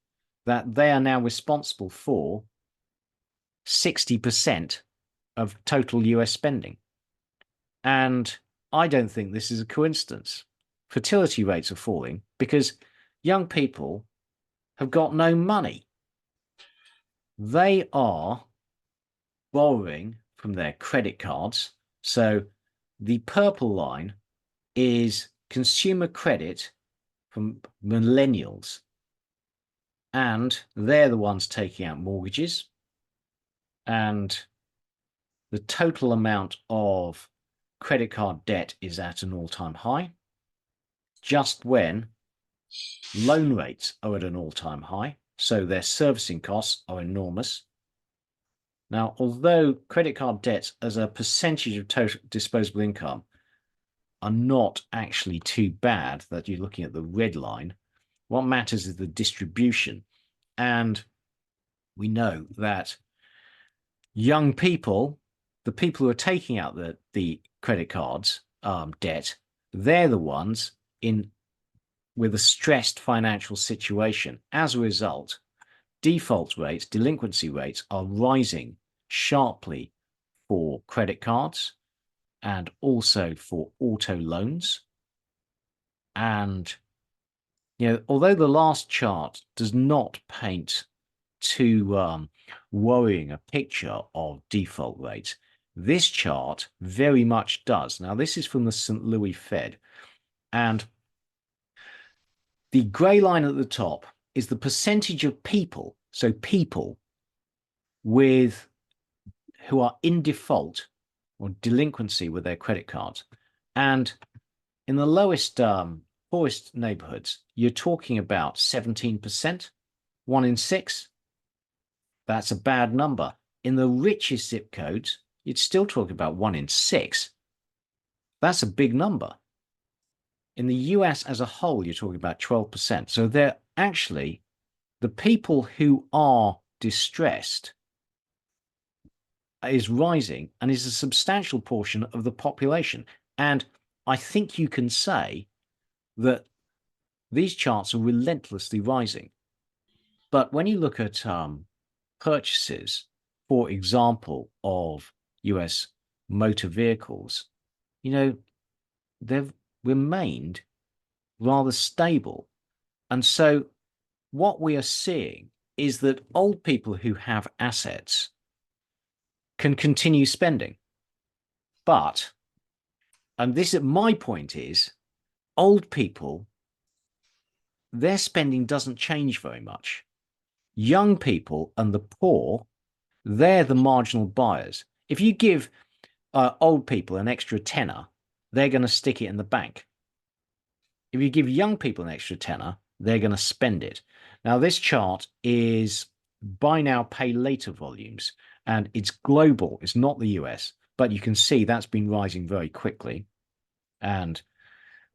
that they are now responsible for 60% of total US spending. And I don't think this is a coincidence. Fertility rates are falling because young people have got no money. They are borrowing from their credit cards. So the purple line is consumer credit from millennials. And they're the ones taking out mortgages. And the total amount of credit card debt is at an all-time high, just when loan rates are at an all-time high, so their servicing costs are enormous. Now, although credit card debts as a percentage of total disposable income are not actually too bad, that you're looking at the red line, what matters is the distribution. And we know that young people, the people who are taking out the credit cards debt, they're the ones with a stressed financial situation. As a result, default rates, delinquency rates are rising sharply for credit cards and also for auto loans. And although the last chart does not paint too worrying a picture of default rates, this chart very much does. Now, this is from the St. Louis Fed, and the gray line at the top is the percentage of people, so people who are in default or delinquency with their credit cards. And in the lowest, poorest neighborhoods, you're talking about 17%, 1 in 6, that's a bad number. In the richest zip codes, you'd still talk about 1 in 6. That's a big number. In the US as a whole, you're talking about 12%. So they're actually the people who are distressed is rising and is a substantial portion of the population. And I think you can say that these charts are relentlessly rising. But when you look at purchases, for example, of US motor vehicles, they've remained rather stable. And so what we are seeing is that old people who have assets can continue spending. But, and this is my point is, old people, their spending doesn't change very much. Young people and the poor, they're the marginal buyers. If you give old people an extra tenner, they're going to stick it in the bank. If you give young people an extra tenner, they're going to spend it. Now, this chart is buy now, pay later volumes, and it's global. It's not the US, but you can see that's been rising very quickly. And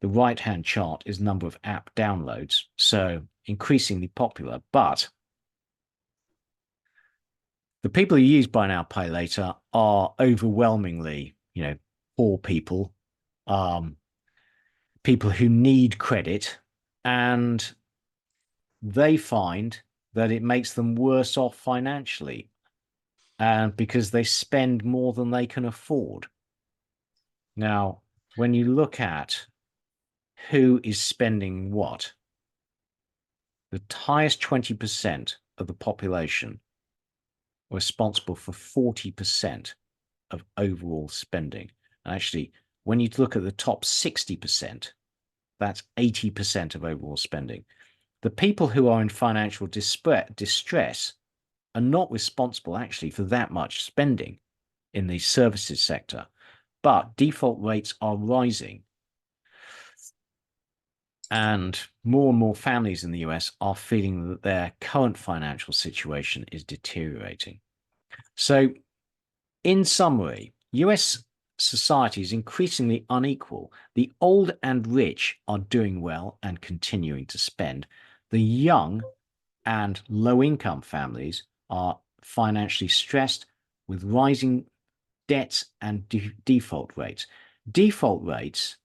the right-hand chart is number of app downloads, so increasingly popular. But the people who use buy now, pay later are overwhelmingly, poor people, people who need credit, and they find that it makes them worse off financially, and because they spend more than they can afford. Now, when you look at who is spending what, the highest 20% of the population are responsible for 40% of overall spending. And actually, when you look at the top 60%, that's 80% of overall spending. The people who are in financial distress are not responsible actually for that much spending in the services sector, but default rates are rising. And more families in the US are feeling that their current financial situation is deteriorating. So, in summary, US society is increasingly unequal. The old and rich are doing well and continuing to spend. The young and low-income families are financially stressed with rising debts and default rates. Default rates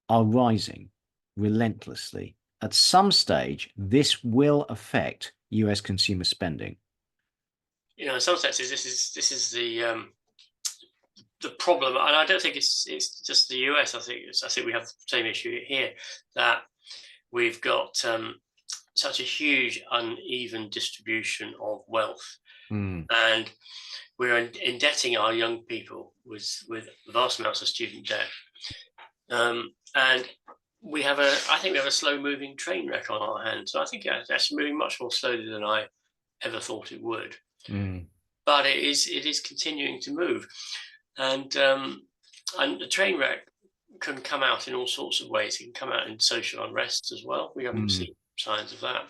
are rising relentlessly. At some stage, this will affect US consumer spending. In some senses, this is the problem, and I don't think it's just the US. I think we have the same issue here, that we've got such a huge uneven distribution of wealth, and we're indebting our young people with vast amounts of student debt, and I think we have a slow-moving train wreck on our hands. So I think it's actually moving much more slowly than I ever thought it would. But it is continuing to move, and the train wreck can come out in all sorts of ways. It can come out in social unrest as well. We haven't seen signs of that,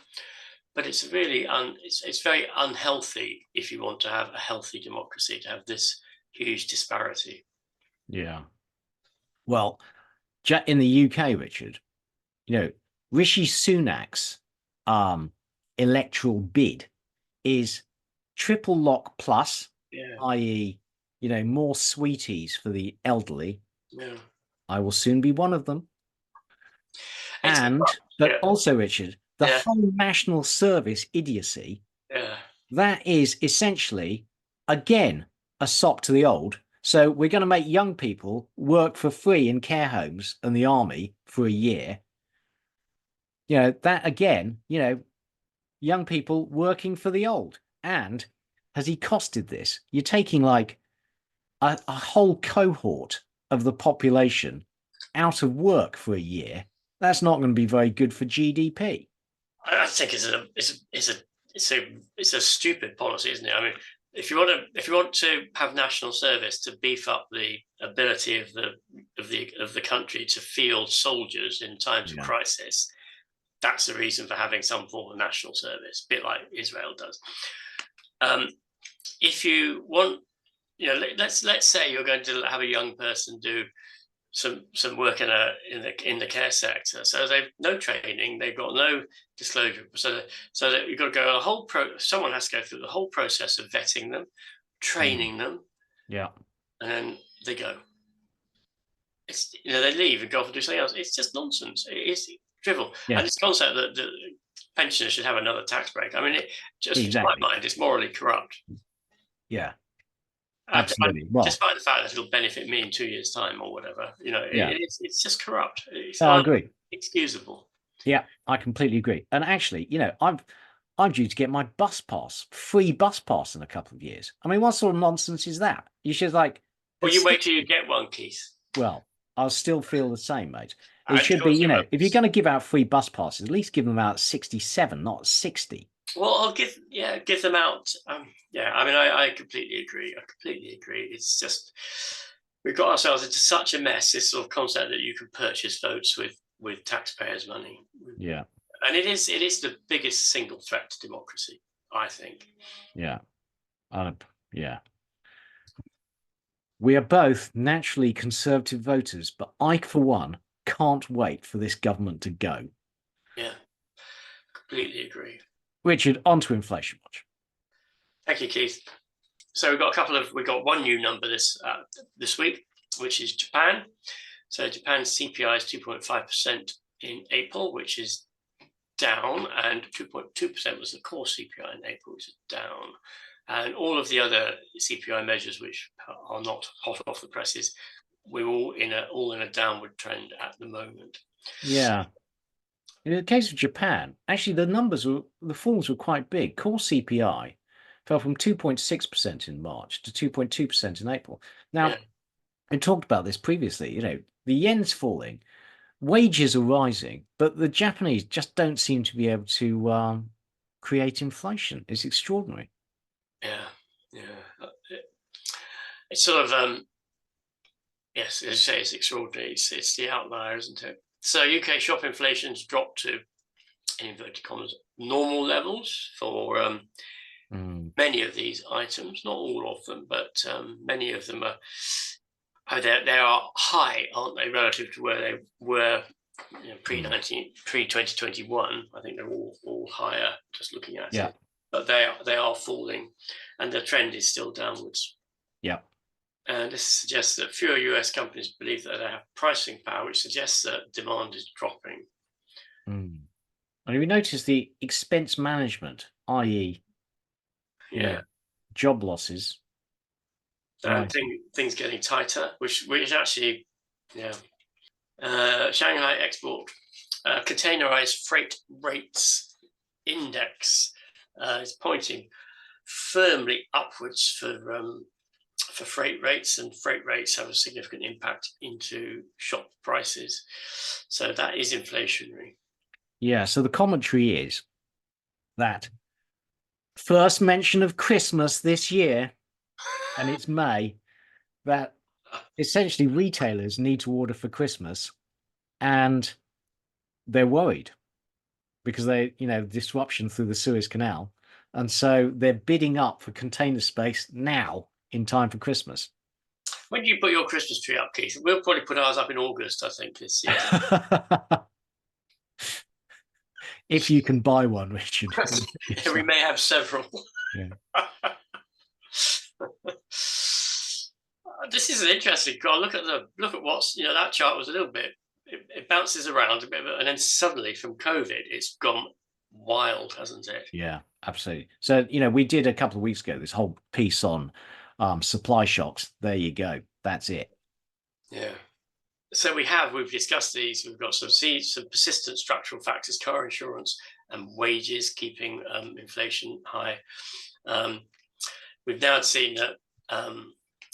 but it's really it's very unhealthy if you want to have a healthy democracy to have this huge disparity. Yeah. Well, in the UK, Richard, Rishi Sunak's electoral bid is triple lock plus, i.e., more sweeties for the elderly. Yeah. I will soon be one of them. But also, Richard, the whole national service idiocy, that is essentially, again, a sop to the old. So we're going to make young people work for free in care homes and the army for a year. That again, young people working for the old. And has he costed this? You're taking like a whole cohort of the population out of work for a year. That's not going to be very good for GDP. I think it's a stupid policy, isn't it? I mean, if you want to have national service to beef up the ability of the country to field soldiers in times of crisis, That's the reason for having some form of national service, a bit like Israel does. If you want, let's say you're going to have a young person do some work in the care sector. So they've no training, they've got no disclosure. So that you've got to go someone has to go through the whole process of vetting them, training them, Yeah. and then they go. It's they leave and go off and do something else. It's just nonsense. It is drivel. Yeah. And this concept that the pensioners should have another tax break. I mean, it just Exactly. in my mind, it's morally corrupt. Yeah. Absolutely. Well, despite the fact that it'll benefit me in 2 years' time or whatever, it's just corrupt. It's I agree. Inexcusable. Yeah, I completely agree. And actually, I'm due to get my free bus pass in a couple of years. I mean, what sort of nonsense is that? You should Well, you wait till you get one, Keith. Well, I'll still feel the same, mate. It should be, if you're going to give out free bus passes, at least give them out at 67, not 60. Well, I'll give them out. I mean, I completely agree. It's just we've got ourselves into such a mess. This sort of concept that you can purchase votes with taxpayers' money. Yeah, and it is the biggest single threat to democracy, I think. Yeah, yeah. We are both naturally conservative voters, but I, for one, can't wait for this government to go. Yeah, completely agree. Richard, on to Inflation Watch. Thank you, Keith. So we've got one new number this week, which is Japan. So Japan's CPI is 2.5% in April, which is down, and 2.2% was the core CPI in April, which is down. And all of the other CPI measures, which are not hot off the presses, we're all in a downward trend at the moment. Yeah. In the case of Japan, actually the falls were quite big. Core CPI fell from 2.6% in March to 2.2% in April. Now, I talked about this previously. The yen's falling, wages are rising, but the Japanese just don't seem to be able to create inflation. It's extraordinary. Yeah. It's sort of yes, as you say, it's extraordinary. It's the outlier, isn't it? So UK shop inflation's dropped to, in inverted commas, normal levels for many of these items. Not all of them, but many of them are. They are high, aren't they, relative to where they were pre-2021? I think they're all higher. Just looking at it, but they are falling, and the trend is still downwards. Yeah. And this suggests that fewer US companies believe that they have pricing power, which suggests that demand is dropping. And we notice the expense management, i.e., job losses, and things getting tighter, which actually, Shanghai Export Containerized Freight Rates Index is pointing firmly upwards for freight rates, and freight rates have a significant impact into shop prices. So that is inflationary. Yeah, so the commentary is that first mention of Christmas this year, and it's May, that essentially retailers need to order for Christmas, and they're worried because disruption through the Suez Canal. And so they're bidding up for container space now in time for Christmas. When do you put your Christmas tree up, Keith? We'll probably put ours up in August, I think, this year. If you can buy one, Richard. We may have several. Yeah. This is an interesting. Look at what's that chart was a little bit. It bounces around a bit, and then suddenly from COVID, it's gone wild, hasn't it? Yeah, absolutely. So we did a couple of weeks ago this whole piece on supply shocks. There you go. That's it. Yeah. So we've discussed these. We've got some persistent structural factors, car insurance and wages keeping inflation high. We've now seen that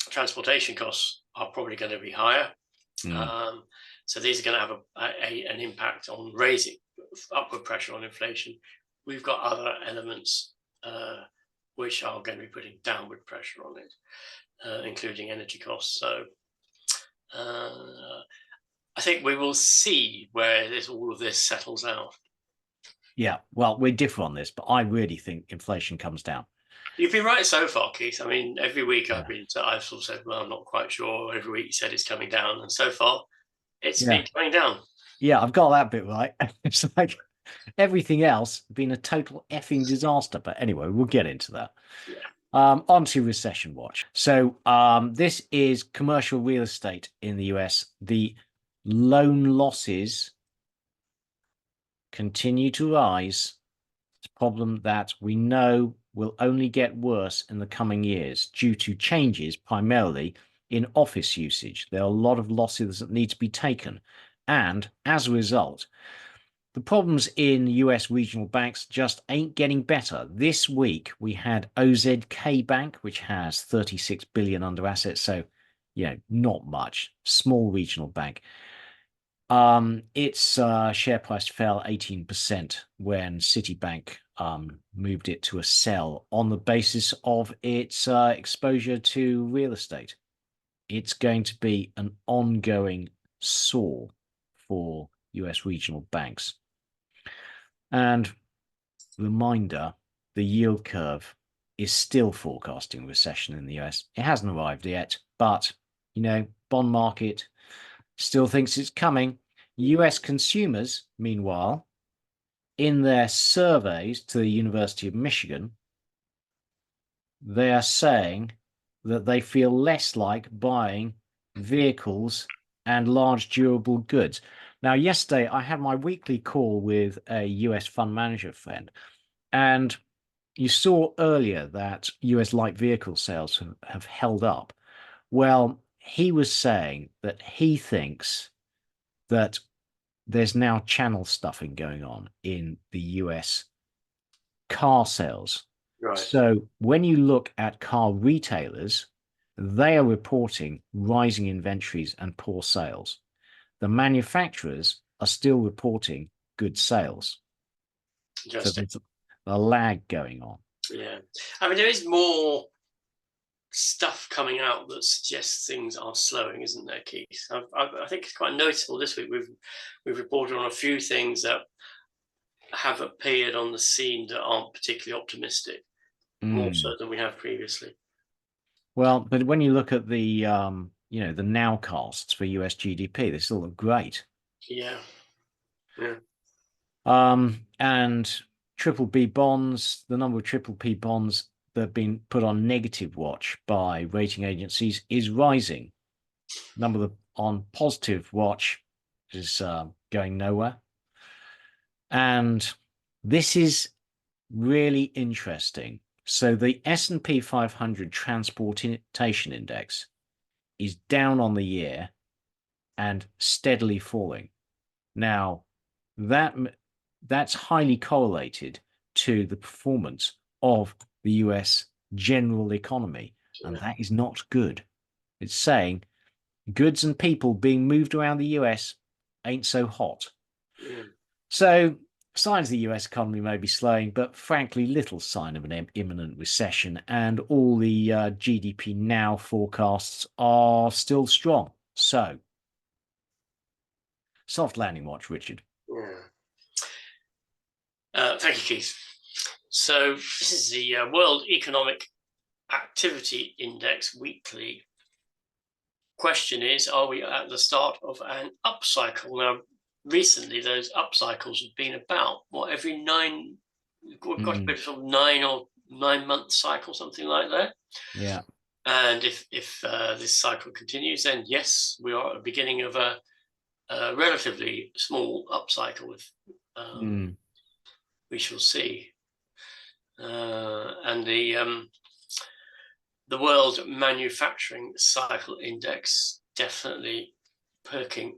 transportation costs are probably going to be higher. So these are going to have an impact on raising upward pressure on inflation. We've got other elements which are going to be putting downward pressure on it, including energy costs. So I think we will see where all of this settles out. Yeah, well, we differ on this, but I really think inflation comes down. You've been right so far, Keith. I mean, every week Yeah. I've sort of said, well, I'm not quite sure. Every week you said it's coming down, and so far it's Yeah. been coming down. Yeah, I've got that bit right. It's like everything else been a total effing disaster. But anyway, we'll get into that. Yeah. On to Recession Watch. So this is commercial real estate in the US. The loan losses continue to rise. It's a problem that we know will only get worse in the coming years due to changes primarily in office usage. There are a lot of losses that need to be taken. And as a result, the problems in US regional banks just ain't getting better. This week, we had OZK Bank, which has 36 billion under assets. So, not much. Small regional bank. Its share price fell 18% when Citibank moved it to a sell on the basis of its exposure to real estate. It's going to be an ongoing sore for US regional banks. And reminder, the yield curve is still forecasting recession in the US. It hasn't arrived yet, but, bond market still thinks it's coming. US consumers, meanwhile, in their surveys to the University of Michigan, they are saying that they feel less like buying vehicles and large durable goods. Now, yesterday I had my weekly call with a US fund manager friend, and you saw earlier that US light vehicle sales have held up. Well, he was saying that he thinks that there's now channel stuffing going on in the US car sales. Right. So when you look at car retailers, they are reporting rising inventories and poor sales. The manufacturers are still reporting good sales. So there's a lag going on. Yeah. I mean, there is more stuff coming out that suggests things are slowing, isn't there, Keith? I think it's quite noticeable this week. We've reported on a few things that have appeared on the scene that aren't particularly optimistic, more so than we have previously. Well, but when you look at the the nowcasts for US GDP, they still look great. Yeah. Yeah. And triple B bonds, the number of triple P bonds that have been put on negative watch by rating agencies is rising. Number on positive watch is going nowhere. And this is really interesting. So the S&P 500 Transportation Index is down on the year and steadily falling. Now, that's highly correlated to the performance of the US general economy, and that is not good. It's saying goods and people being moved around the US ain't so hot. Yeah. So signs the US economy may be slowing, but frankly, little sign of an imminent recession, and all the GDP now forecasts are still strong. So, soft landing watch, Richard. Yeah. Thank you, Keith. So this is the World Economic Activity Index weekly. Question is, are we at the start of an upcycle? Now, recently those upcycles have been about every 9, we've got a bit of 9 or 9 month cycle, something like that. Yeah. And if this cycle continues, then yes, we are at the beginning of a relatively small upcycle. We shall see. And the World Manufacturing Cycle Index definitely perking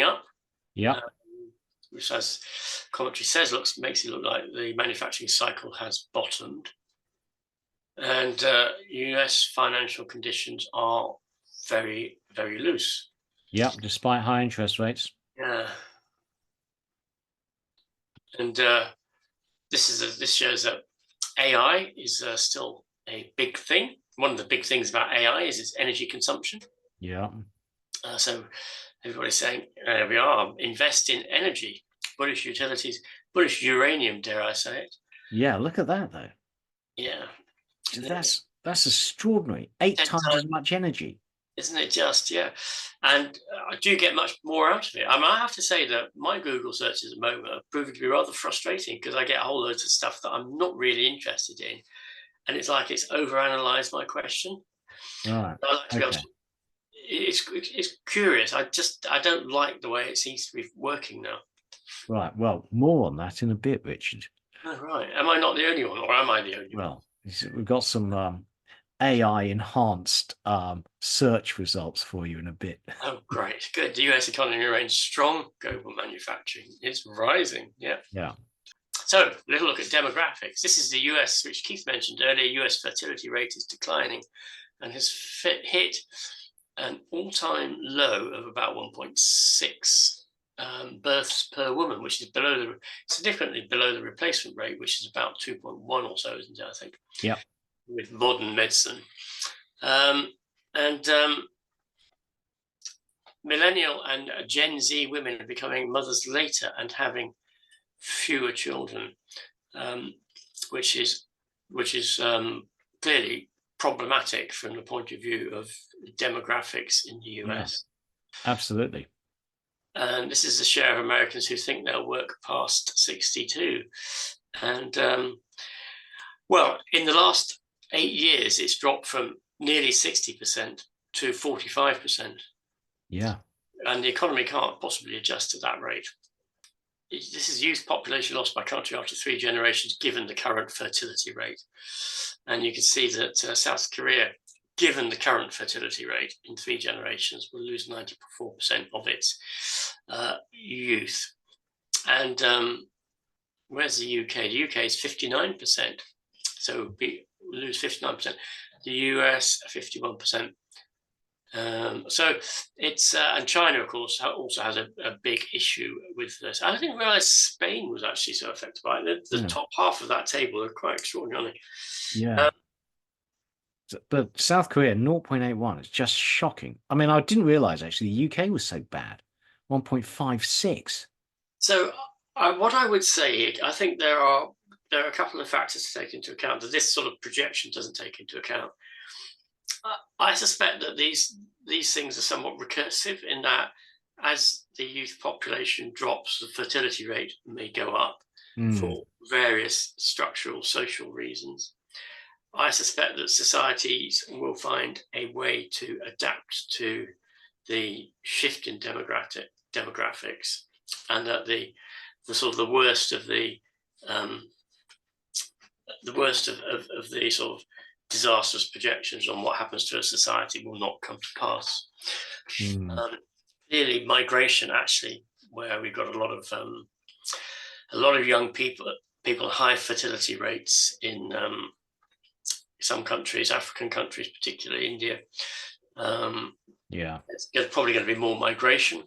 up. Yeah. Which, as commentary says, makes it look like the manufacturing cycle has bottomed. And US financial conditions are very, very loose. Yeah, despite high interest rates. Yeah. And this shows that AI is still a big thing. One of the big things about AI is its energy consumption. Yeah. So everybody's saying, there we are, invest in energy. British utilities, British uranium, dare I say it. Yeah, look at that though. Yeah. That's extraordinary. 8 times as much energy. Isn't it just? Yeah. And I do get much more out of it. I mean, I have to say that my Google searches at the moment are proving to be rather frustrating because I get a whole load of stuff that I'm not really interested in. And it's like it's overanalyzed my question. Right. I like to be able to, it's curious. I don't like the way it seems to be working now. Right. Well, more on that in a bit, Richard. Oh, right. Am I not the only one, or am I the only one? Well, we've got some AI enhanced search results for you in a bit. Oh, great. Good. The US economy remains strong. Global manufacturing is rising. Yeah. Yeah. So, a little look at demographics. This is the US, which Keith mentioned earlier. US fertility rate is declining and has hit an all-time low of about 1.6 births per woman, which is significantly below the replacement rate, which is about 2.1 or so, isn't it? I think. Yeah. With modern medicine, millennial and Gen Z women are becoming mothers later and having fewer children, which is clearly problematic from the point of view of demographics in the US. Yeah, absolutely. And this is the share of Americans who think they'll work past 62. And well, in the last 8 years, it's dropped from nearly 60% to 45%. Yeah. And the economy can't possibly adjust to that rate. This is youth population lost by country after 3 generations, given the current fertility rate. And you can see that South Korea, given the current fertility rate in 3 generations, will lose 94% of its youth. And where's the UK? The UK is 59%. So we lose 59%. The US, 51%. So it's and China, of course, also has a big issue with this. I didn't realize Spain was actually so affected by it. The top half of that table are quite extraordinary. Yeah. But South Korea, 0.81. It's just shocking. I mean, I didn't realize actually the UK was so bad. 1.56. So what I would say, I think there are a couple of factors to take into account that this sort of projection doesn't take into account. I suspect that these things are somewhat recursive in that as the youth population drops, the fertility rate may go up for various structural social reasons. I suspect that societies will find a way to adapt to the shift in demographics, and that the sort of the worst of the sort of disastrous projections on what happens to a society will not come to pass. Clearly, migration, actually, where we've got a lot of young people high fertility rates in some countries, African countries, particularly India. There's probably going to be more migration.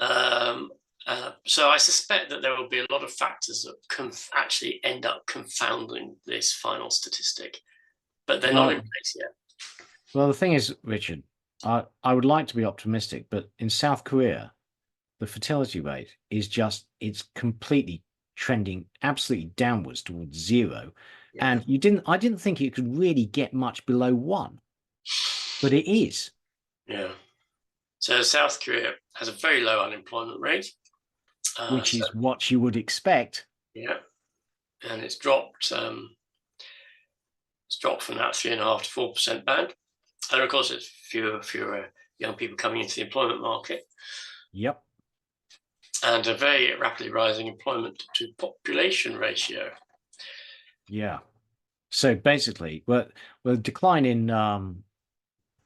So I suspect that there will be a lot of factors that can actually end up confounding this final statistic. But they're not in place yet. Well, the thing is, Richard, I would like to be optimistic, but in South Korea, the fertility rate is it's completely trending absolutely downwards towards 0. Yeah. And I didn't think it could really get much below 1, but it is. Yeah. So South Korea has a very low unemployment rate. Which is what you would expect. Yeah. And it's dropped from that 3.5% to 4% band. And of course, there's fewer young people coming into the employment market. Yep. And a very rapidly rising employment to population ratio. Yeah. So basically, well, decline in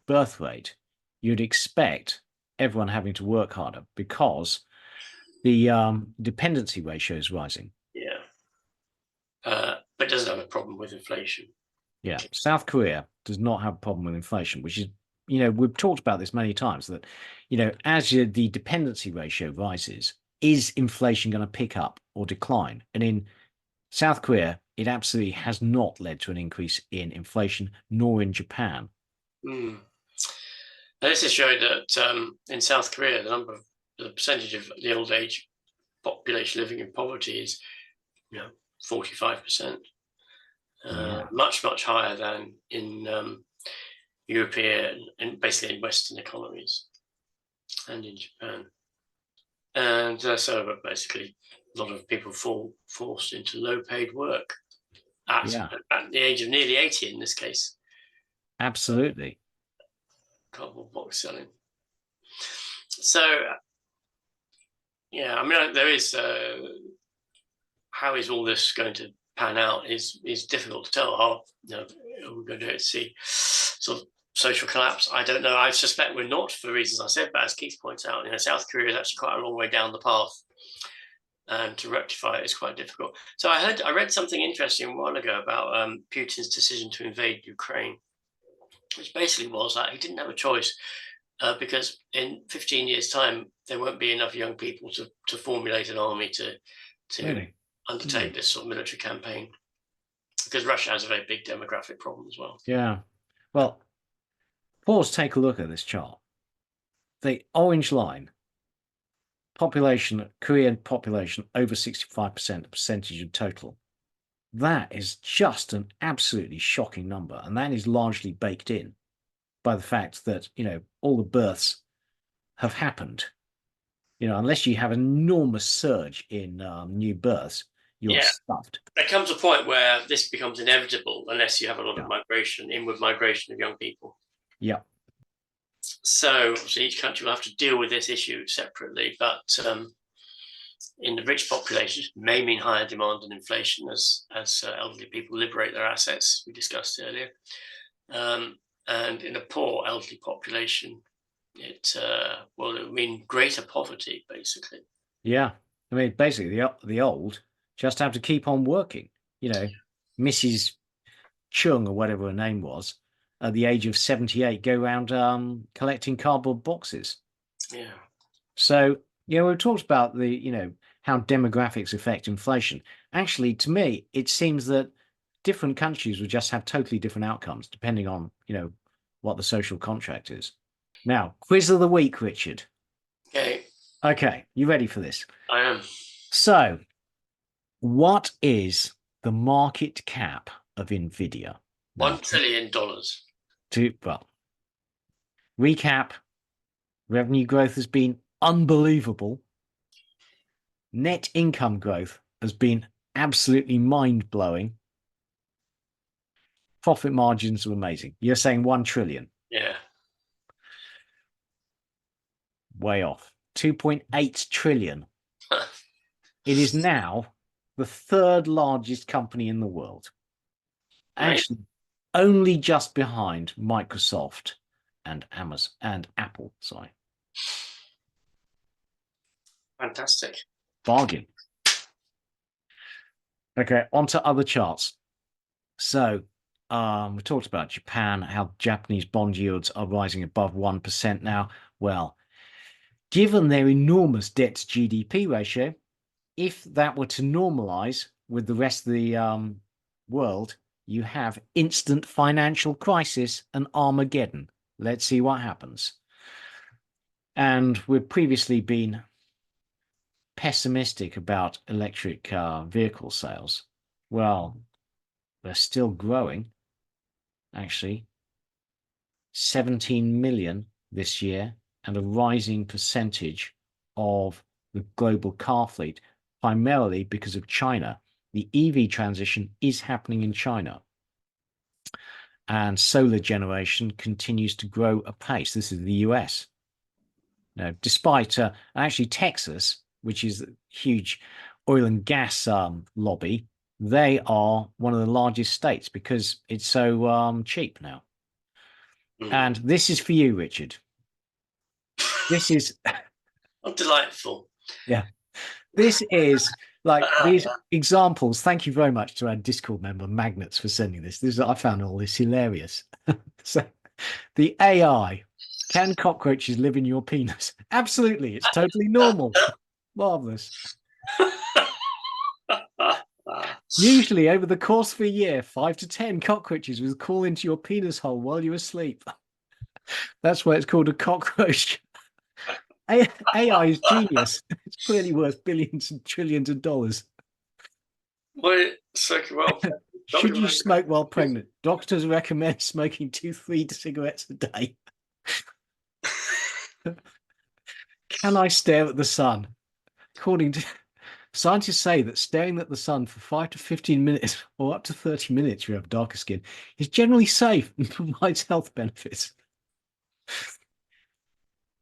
birth rate, you'd expect everyone having to work harder because the dependency ratio is rising. Yeah. But it doesn't have a problem with inflation. Yeah. South Korea does not have a problem with inflation, which is, we've talked about this many times that, as the dependency ratio rises, is inflation going to pick up or decline? And in South Korea, it absolutely has not led to an increase in inflation, nor in Japan. Now, this is showing that in South Korea, the percentage of the old age population living in poverty is 45%. Yeah. Much higher than in European and basically in Western economies and in Japan. And so basically a lot of people fall forced into low-paid work at the age of nearly 80 in this case. Absolutely. Cardboard box selling. So, I mean, there is how is all this going to pan out is difficult to tell. Are we going to see sort of social collapse? I don't know. I suspect we're not, for the reasons I said, but as Keith points out, South Korea is actually quite a long way down the path, and to rectify it is quite difficult. So I read something interesting a while ago about Putin's decision to invade Ukraine, which basically was that he didn't have a choice, because in 15 years' time there won't be enough young people to formulate an army to Really? undertake this sort of military campaign, because Russia has a very big demographic problem as well. Yeah. Well, pause, take a look at this chart. The orange line, population, Korean population over 65%, percentage of total. That is just an absolutely shocking number. And that is largely baked in by the fact that, all the births have happened. Unless you have an enormous surge in new births, you're stuffed. There comes a point where this becomes inevitable unless you have a lot of migration, inward migration of young people. Yeah. So obviously each country will have to deal with this issue separately, but in the rich populations may mean higher demand and inflation as elderly people liberate their assets, we discussed earlier. And in a poor elderly population, it will mean greater poverty, basically. Yeah. I mean, basically, the old just have to keep on working. Mrs. Chung, or whatever her name was, at the age of 78, go around collecting cardboard boxes. Yeah. So, we've talked about the, how demographics affect inflation. Actually, to me, it seems that different countries would just have totally different outcomes depending on, what the social contract is. Now, quiz of the week, Richard. Okay, you ready for this? I am. So, what is the market cap of Nvidia? $1 trillion. Recap. Revenue growth has been unbelievable. Net income growth has been absolutely mind-blowing. Profit margins are amazing. You're saying 1 trillion. Yeah. Way off. 2.8 trillion. It is now the third largest company in the world. Actually, only just behind Microsoft and Amazon and Apple. Sorry. Fantastic. Bargain. Okay, on to other charts. So, we talked about Japan, how Japanese bond yields are rising above 1% now. Well, given their enormous debt to GDP ratio, if that were to normalize with the rest of the world, you have instant financial crisis and Armageddon. Let's see what happens. And we've previously been pessimistic about electric vehicle sales. Well, they're still growing. Actually, 17 million this year, and a rising percentage of the global car fleet, primarily because of China. The EV transition is happening in China. And solar generation continues to grow apace. This is the US. Now, despite actually Texas, which is a huge oil and gas lobby, they are one of the largest states because it's so cheap now. And this is for you, Richard. This is... Oh, delightful. Yeah. This is like these examples. Thank you very much to our Discord member, Magnets, for sending this. I found all this hilarious. So the AI, can cockroaches live in your penis? Absolutely. It's totally normal. Marvelous. Usually over the course of a year, 5 to 10 cockroaches will crawl into your penis hole while you're asleep. That's why it's called a cockroach. AI is genius. It's clearly worth billions and trillions of dollars. Well, so, well, Should you smoke while pregnant? Doctors recommend smoking 2-3 cigarettes a day. Can I stare at the sun? According to scientists say that staring at the sun for 5 to 15 minutes or up to 30 minutes if you have darker skin is generally safe and provides health benefits.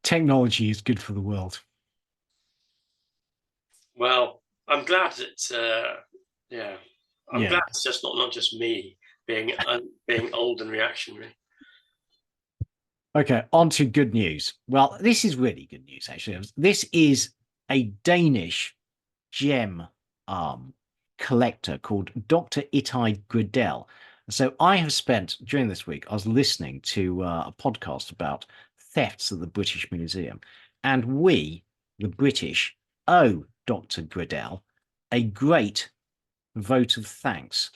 Technology is good for the world. Well, I'm glad that I'm glad it's just not just me being old and reactionary. Okay, on to good news. Well, this is really good news, actually. This is a Danish gem collector called Dr. Itai Gridel. So I have spent, during this week, I was listening to a podcast about thefts at the British Museum. And we, the British, owe Dr. Gridel a great vote of thanks.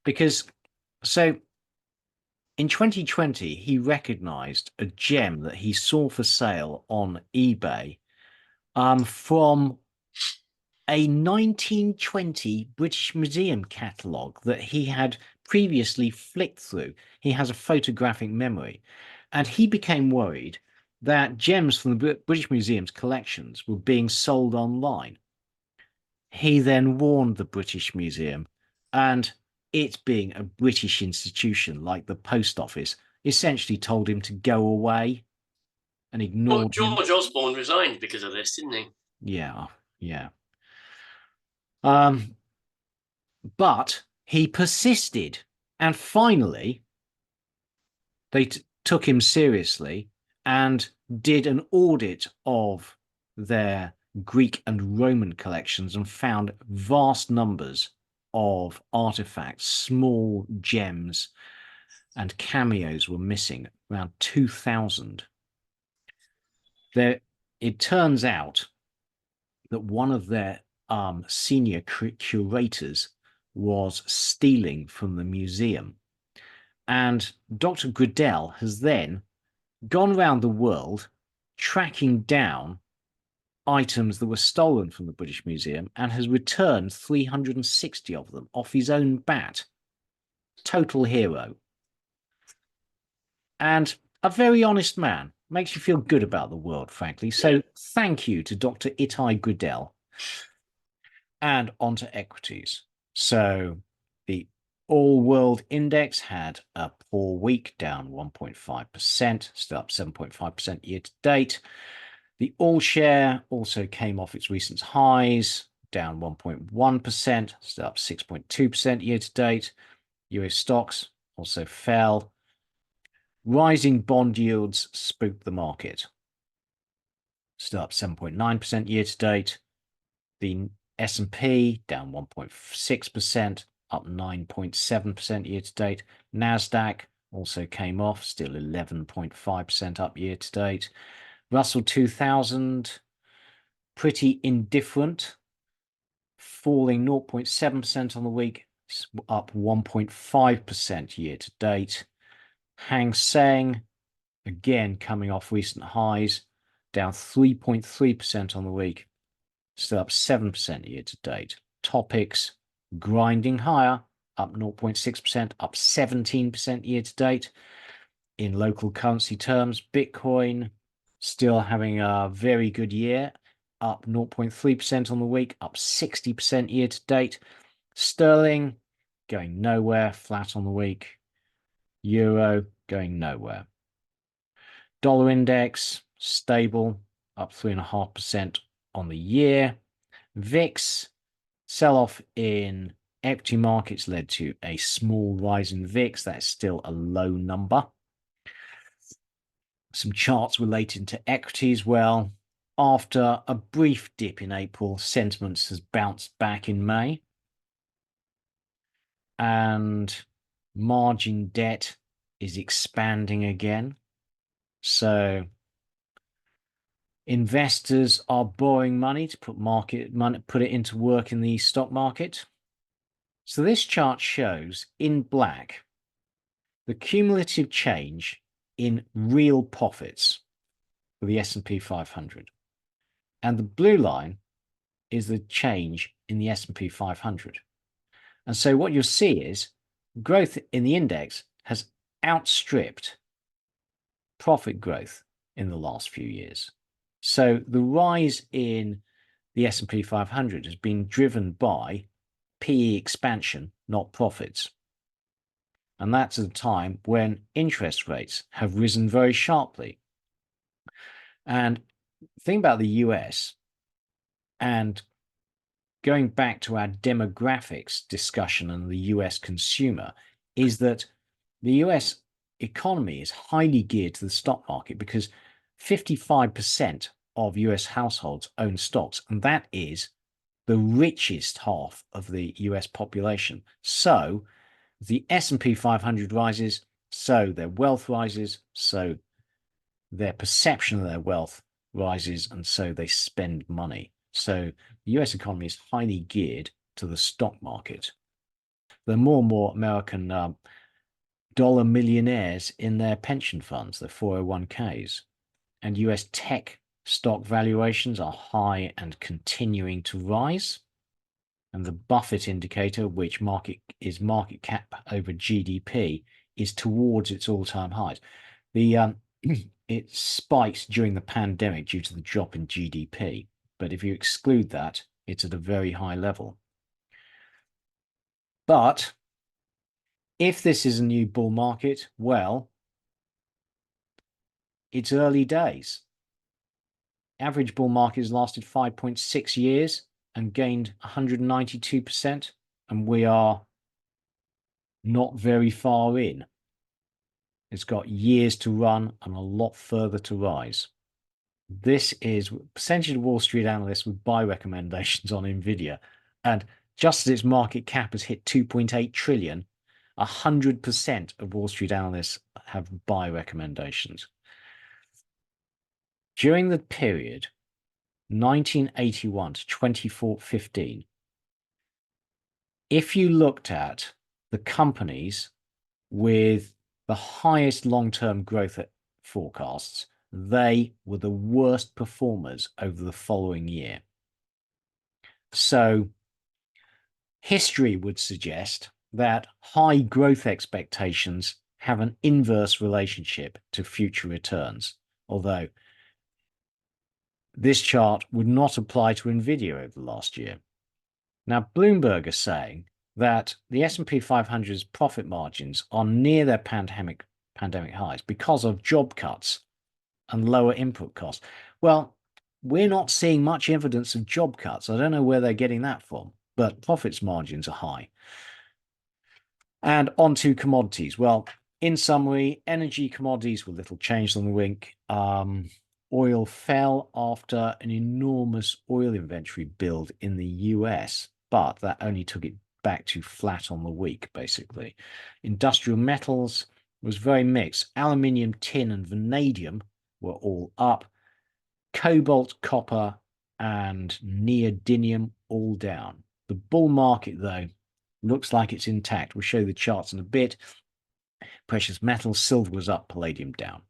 Because, so in 2020, he recognized a gem that he saw for sale on eBay from a 1920 British Museum catalogue that he had previously flicked through. He has a photographic memory, and he became worried that gems from the British Museum's collections were being sold online. He then warned the British Museum, and it being a British institution like the post office, essentially told him to go away and ignored him. George Osborne resigned because of this, didn't he? Yeah. But he persisted, and finally they took him seriously and did an audit of their Greek and Roman collections and found vast numbers of artifacts, small gems and cameos were missing, around 2,000. It turns out that one of their senior curators was stealing from the museum. And Dr. Gridel has then gone around the world tracking down items that were stolen from the British Museum and has returned 360 of them off his own bat. Total hero. And a very honest man. Makes you feel good about the world, frankly. So thank you to Dr. Itai Gridel. And onto equities. So the all-world index had a poor week, down 1.5%, still up 7.5% year to date. The all-share also came off its recent highs, down 1.1%, still up 6.2% year to date. US stocks also fell. Rising bond yields spooked the market. Still up 7.9% year to date. The S&P down 1.6%, up 9.7% year to date. NASDAQ also came off, still 11.5% up year to date. Russell 2000, pretty indifferent, falling 0.7% on the week, up 1.5% year to date. Hang Seng, again coming off recent highs, down 3.3% on the week, still up 7% year to date. Topics grinding higher, up 0.6%, up 17% year to date. In local currency terms, Bitcoin still having a very good year, up 0.3% on the week, up 60% year to date. Sterling going nowhere, flat on the week. Euro going nowhere. Dollar index stable, up 3.5% on the year. VIX sell-off in equity markets led to a small rise in VIX. That's still a low number. Some charts relating to equities. Well, after a brief dip in April, sentiment has bounced back in May. And margin debt is expanding again. So investors are borrowing money to put it into work in the stock market. So this chart shows in black the cumulative change in real profits for the S&P 500. And the blue line is the change in the S&P 500. And so what you'll see is growth in the index has outstripped profit growth in the last few years. So the rise in the S&P 500 has been driven by PE expansion, not profits. And that's at a time when interest rates have risen very sharply. And the thing about the US, and going back to our demographics discussion and the US consumer, is that the US economy is highly geared to the stock market because 55% of US households own stocks, and that is the richest half of the US population. So the S&P 500 rises, so their wealth rises, so their perception of their wealth rises, and so they spend money. So the US economy is highly geared to the stock market. There are more and more American dollar millionaires in their pension funds, their 401ks, and US tech stock valuations are high and continuing to rise. And the Buffett indicator, which is market cap over GDP, is towards its all-time highs. It spiked during the pandemic due to the drop in GDP, but if you exclude that, it's at a very high level. But if this is a new bull market, well, it's early days. Average bull market has lasted 5.6 years and gained 192%, and we are not very far in. It's got years to run and a lot further to rise. This is percentage of Wall Street analysts with buy recommendations on Nvidia, and just as its market cap has hit 2.8 trillion, 100% of Wall Street analysts have buy recommendations. During the period 1981 to 2015, if you looked at the companies with the highest long-term growth forecasts, they were the worst performers over the following year. So history would suggest that high growth expectations have an inverse relationship to future returns, although this chart would not apply to Nvidia over the last year. Now, Bloomberg is saying that the S&P 500's profit margins are near their pandemic highs because of job cuts and lower input costs. Well, we're not seeing much evidence of job cuts. I don't know where they're getting that from, but profits margins are high. And on to commodities. Well, in summary, energy commodities were little changed on the week. Oil fell after an enormous oil inventory build in the US, but that only took it back to flat on the week, basically. Industrial metals was very mixed. Aluminium, tin, and vanadium were all up. Cobalt, copper, and neodymium all down. The bull market, though, looks like it's intact. We'll show the charts in a bit. Precious metals, silver was up, palladium down.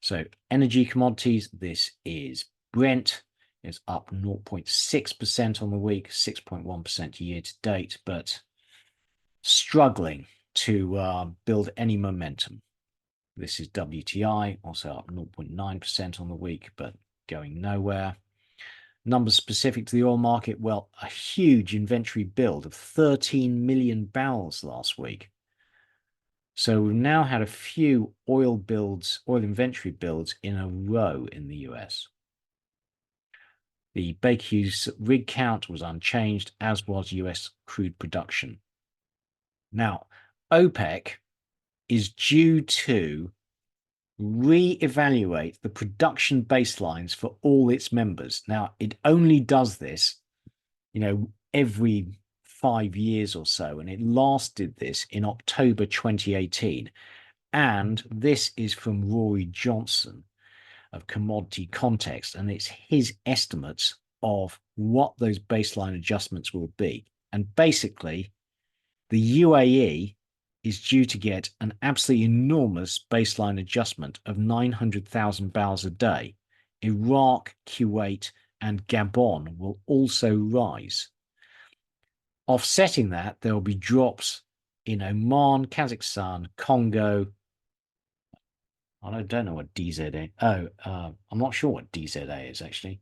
So energy commodities, this is Brent, is up 0.6% on the week, 6.1% year to date, but struggling to build any momentum. This is WTI, also up 0.9% on the week, but going nowhere. Numbers specific to the oil market, well, a huge inventory build of 13 million barrels last week. So we've now had a few oil inventory builds in a row in the US. The Baker Hughes rig count was unchanged, as was US crude production. Now, OPEC is due to re-evaluate the production baselines for all its members. Now, it only does this, every 5 years or so, and it last did this in October 2018. And this is from Rory Johnson of Commodity Context, and it's his estimates of what those baseline adjustments will be. And basically, the UAE is due to get an absolutely enormous baseline adjustment of 900,000 barrels a day Iraq, Kuwait, and Gabon will also rise. Offsetting that, there will be drops in Oman, Kazakhstan, Congo. I don't know what DZA. I'm not sure what DZA is actually.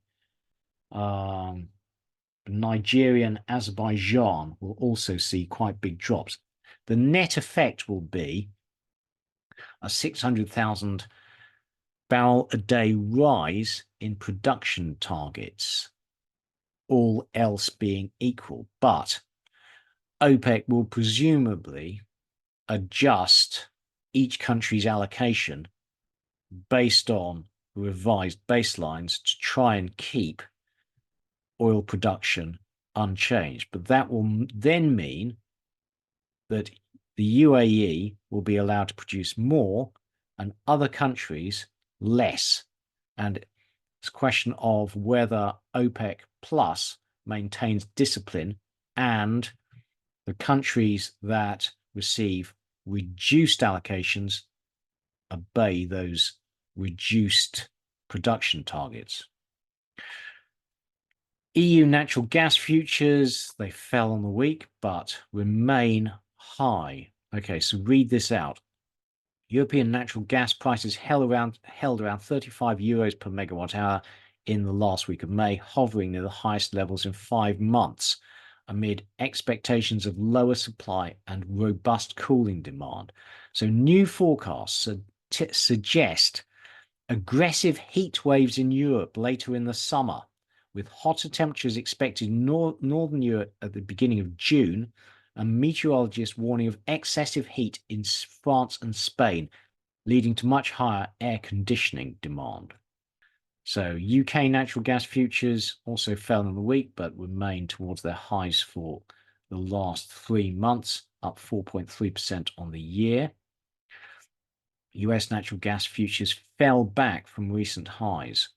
Nigeria and Azerbaijan will also see quite big drops. The net effect will be a 600,000 barrel a day rise in production targets, all else being equal. But OPEC will presumably adjust each country's allocation based on revised baselines to try and keep oil production unchanged. But that will then mean that the UAE will be allowed to produce more and other countries less. And it's a question of whether OPEC Plus maintains discipline and the countries that receive reduced allocations obey those reduced production targets. EU natural gas futures, they fell on the week, but remain high. Okay, so read this out. European natural gas prices held around 35 euros per megawatt hour in the last week of May, hovering near the highest levels in 5 months, amid expectations of lower supply and robust cooling demand. So new forecasts suggest aggressive heat waves in Europe later in the summer, with hotter temperatures expected in northern Europe at the beginning of June, and meteorologists warning of excessive heat in France and Spain, leading to much higher air conditioning demand. So UK natural gas futures also fell in the week, but remain towards their highs for the last 3 months, up 4.3% on the year. US natural gas futures fell back from recent highs,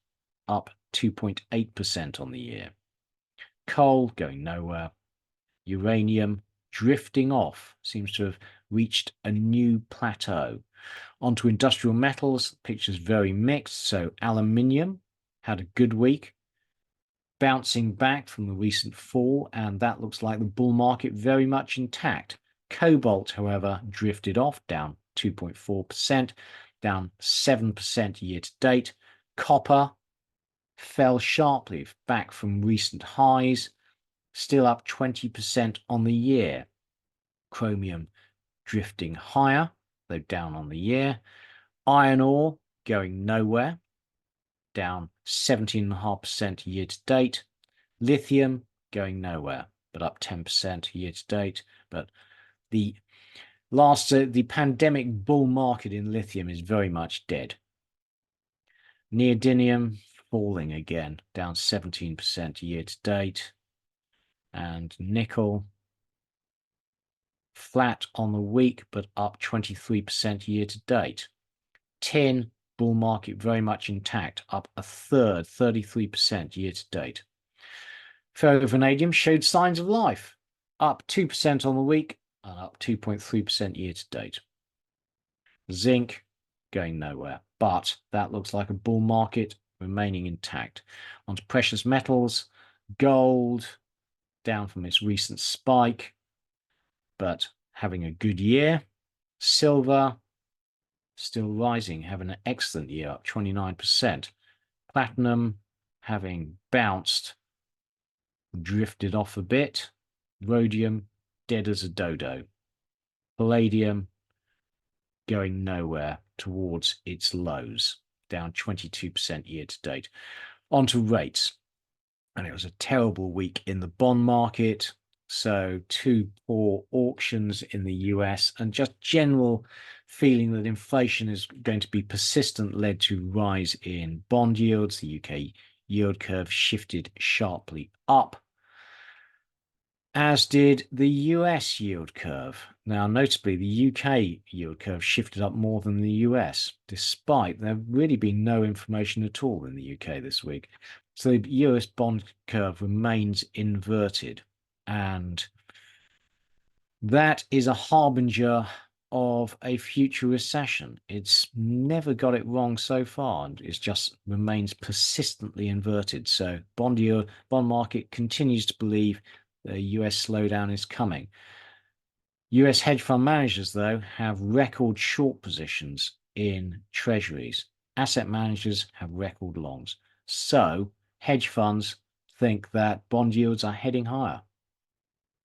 up 2.8% on the year. Coal going nowhere. Uranium drifting off, seems to have reached a new plateau. Onto industrial metals, picture's very mixed. So aluminium had a good week, bouncing back from the recent fall, and that looks like the bull market very much intact. Cobalt, however, drifted off, down 2.4%, down 7% year to date. Copper fell sharply back from recent highs, still up 20% on the year. Chromium drifting higher, though down on the year. Iron ore going nowhere, down 17.5% year to date. Lithium going nowhere, but up 10% year to date. But the pandemic bull market in lithium is very much dead. Neodymium falling again, down 17% year to date. And nickel flat on the week, but up 23% year to date. Tin, bull market very much intact, up a third, 33% year to date. Ferrovanadium showed signs of life, up 2% on the week and up 2.3% year to date. Zinc going nowhere, but that looks like a bull market remaining intact. Onto precious metals, gold down from its recent spike, but having a good year. Silver still rising, having an excellent year, up 29%. Platinum having bounced, drifted off a bit. Rhodium dead as a dodo. Palladium going nowhere towards its lows, down 22% year to date. Onto rates. And it was a terrible week in the bond market. So 2 poor auctions in the US, and just general feeling that inflation is going to be persistent led to rise in bond yields. The UK yield curve shifted sharply up, as did the US yield curve. Now, notably, the UK yield curve shifted up more than the US, despite there really being no information at all in the UK this week. So the US bond curve remains inverted, and that is a harbinger of a future recession. It's never got it wrong so far, and it just remains persistently inverted. So bond market continues to believe the US slowdown is coming. US hedge fund managers, though, have record short positions in treasuries. Asset managers have record longs. So hedge funds think that bond yields are heading higher.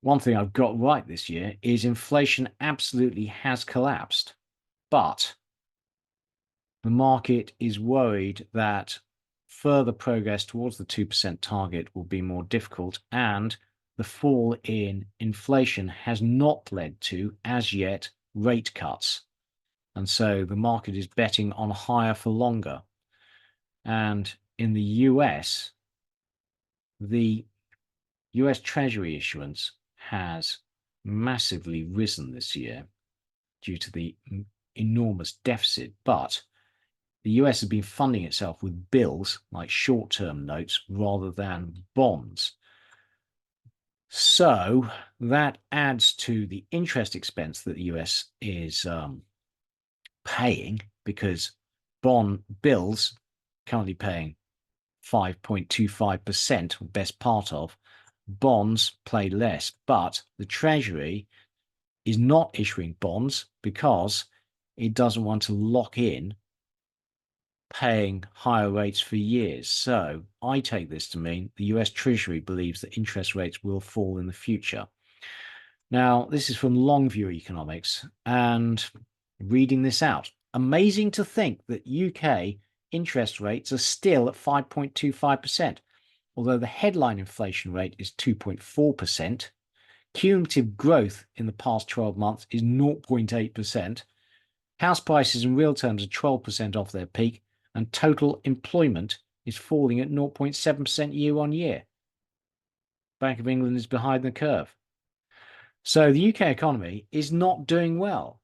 One thing I've got right this year is inflation absolutely has collapsed, but the market is worried that further progress towards the 2% target will be more difficult, and the fall in inflation has not led to, as yet, rate cuts. And so the market is betting on higher for longer. And in the US, the US Treasury issuance has massively risen this year due to the enormous deficit. But the US has been funding itself with bills, like short-term notes, rather than bonds. So that adds to the interest expense that the US is paying, because bond bills currently paying 5.25%, best part of. Bonds pay less, but the Treasury is not issuing bonds because it doesn't want to lock in paying higher rates for years. So I take this to mean the US Treasury believes that interest rates will fall in the future. Now, this is from Longview Economics, and reading this out, amazing to think that UK interest rates are still at 5.25%, although the headline inflation rate is 2.4%. Cumulative growth in the past 12 months is 0.8%. House prices in real terms are 12% off their peak, and total employment is falling at 0.7% year on year. Bank of England is behind the curve. So the UK economy is not doing well.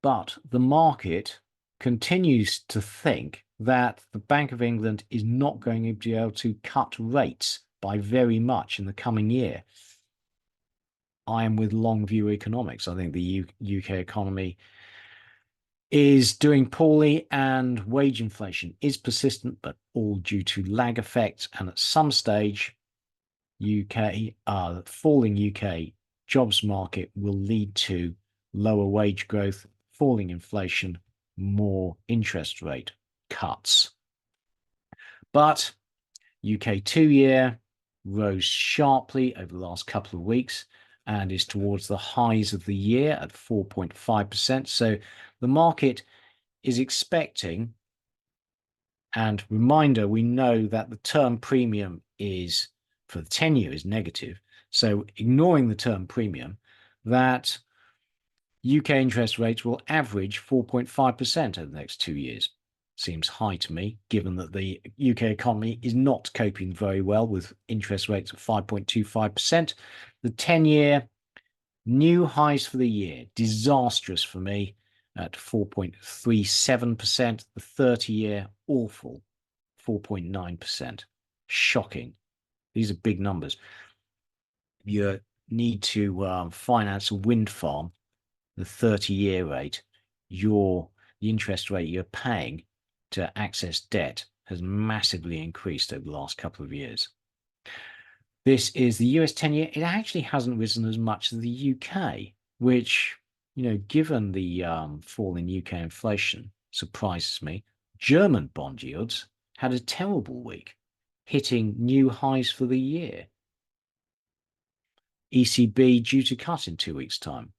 But the market continues to think that the Bank of England is not going to be able to cut rates by very much in the coming year. I am with Longview Economics. I think the UK economy is doing poorly, and wage inflation is persistent, but all due to lag effects. And at some stage, falling UK jobs market will lead to lower wage growth, falling inflation, more interest rate cuts. But UK 2-year rose sharply over the last couple of weeks and is towards the highs of the year at 4.5%. So the market is expecting, and reminder, we know that the term premium is for the 10-year is negative. So ignoring the term premium, that UK interest rates will average 4.5% over the next 2 years. Seems high to me, given that the UK economy is not coping very well with interest rates of 5.25%. The 10-year, new highs for the year, disastrous for me at 4.37%. The 30-year, awful, 4.9%. Shocking. These are big numbers. If you need to finance a wind farm, the 30-year rate, the interest rate you're paying to access debt has massively increased over the last couple of years. This is the US 10-year. It actually hasn't risen as much as the UK, which, given the fall in UK inflation, surprises me. German bond yields had a terrible week, hitting new highs for the year. ECB due to cut in 2 weeks' time.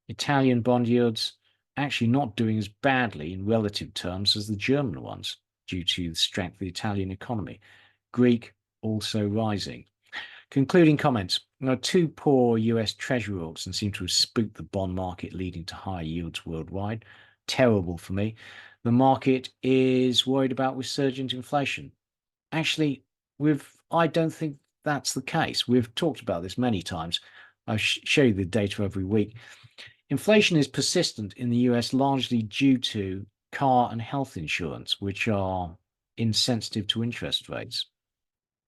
Italian bond yields actually not doing as badly in relative terms as the German ones due to the strength of the Italian economy. Greek also rising. Concluding comments. Two poor US Treasury auctions seem to have spooked the bond market, leading to higher yields worldwide. Terrible for me. The market is worried about resurgent inflation. Actually, I don't think that's the case. We've talked about this many times. I show you the data every week. Inflation is persistent in the US largely due to car and health insurance, which are insensitive to interest rates.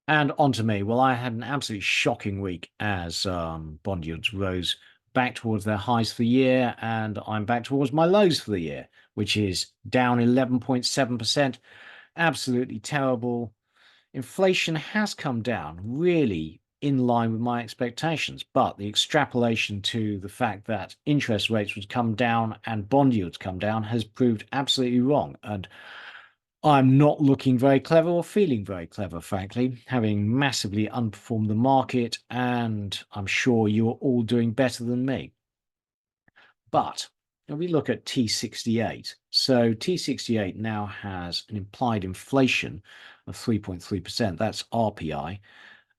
And on to me. Well, I had an absolutely shocking week as bond yields rose back towards their highs for the year, and I'm back towards my lows for the year, which is down 11.7%. Absolutely terrible. Inflation has come down really in line with my expectations, but the extrapolation to the fact that interest rates would come down and bond yields come down has proved absolutely wrong. And I'm not looking very clever or feeling very clever, frankly, having massively underperformed the market, and I'm sure you're all doing better than me. But if we look at T68, so T68 now has an implied inflation of 3.3%. That's RPI.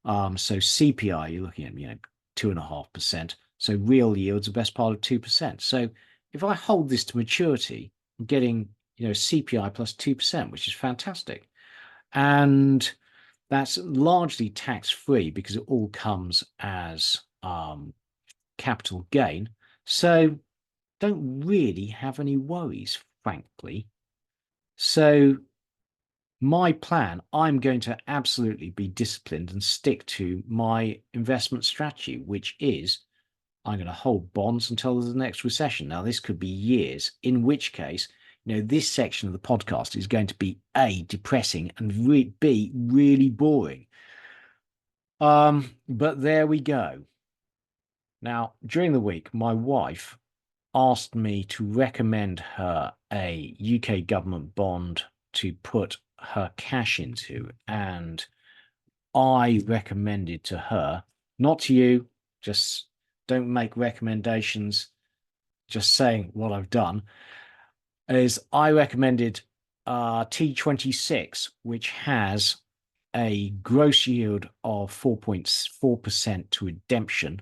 So CPI, you're looking at 2.5%. So real yields are best part of 2%. So if I hold this to maturity, I'm getting CPI plus 2%, which is fantastic. And that's largely tax-free because it all comes as capital gain. So don't really have any worries, frankly. So my plan, I'm going to absolutely be disciplined and stick to my investment strategy, which is I'm going to hold bonds until the next recession. Now, this could be years, in which case, this section of the podcast is going to be A, depressing, and B, really boring. But there we go. Now, during the week, my wife asked me to recommend her a UK government bond to put her cash into, and I recommended to her, not to you, just don't make recommendations, just saying what I've done, is I recommended T26, which has a gross yield of 4.4% to redemption.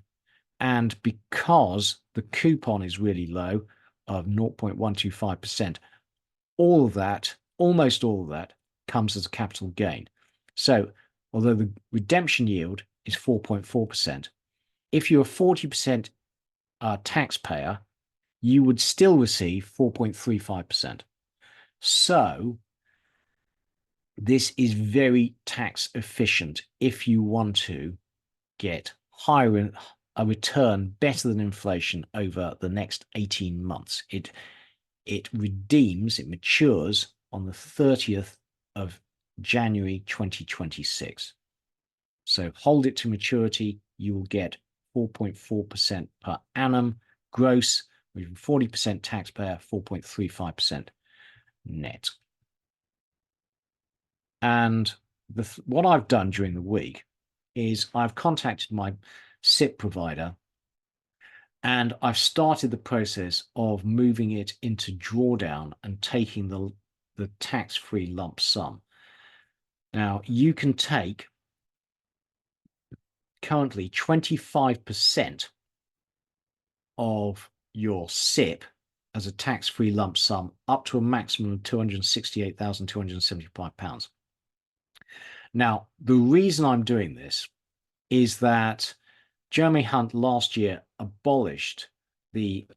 And because the coupon is really low of 0.125%, all of that, almost all of that, comes as a capital gain. So although the redemption yield is 4.4%, if you're a 40% taxpayer, you would still receive 4.35%. So this is very tax efficient if you want to get a return better than inflation over the next 18 months. It matures on the 30th of January 2026. So hold it to maturity, you will get 4.4% per annum gross, with 40% taxpayer, 4.35% net. And what I've done during the week is I've contacted my SIP provider and I've started the process of moving it into drawdown and taking the tax-free lump sum. Now, you can take currently 25% of your SIP as a tax-free lump sum up to a maximum of £268,275. Now, the reason I'm doing this is that Jeremy Hunt last year abolished the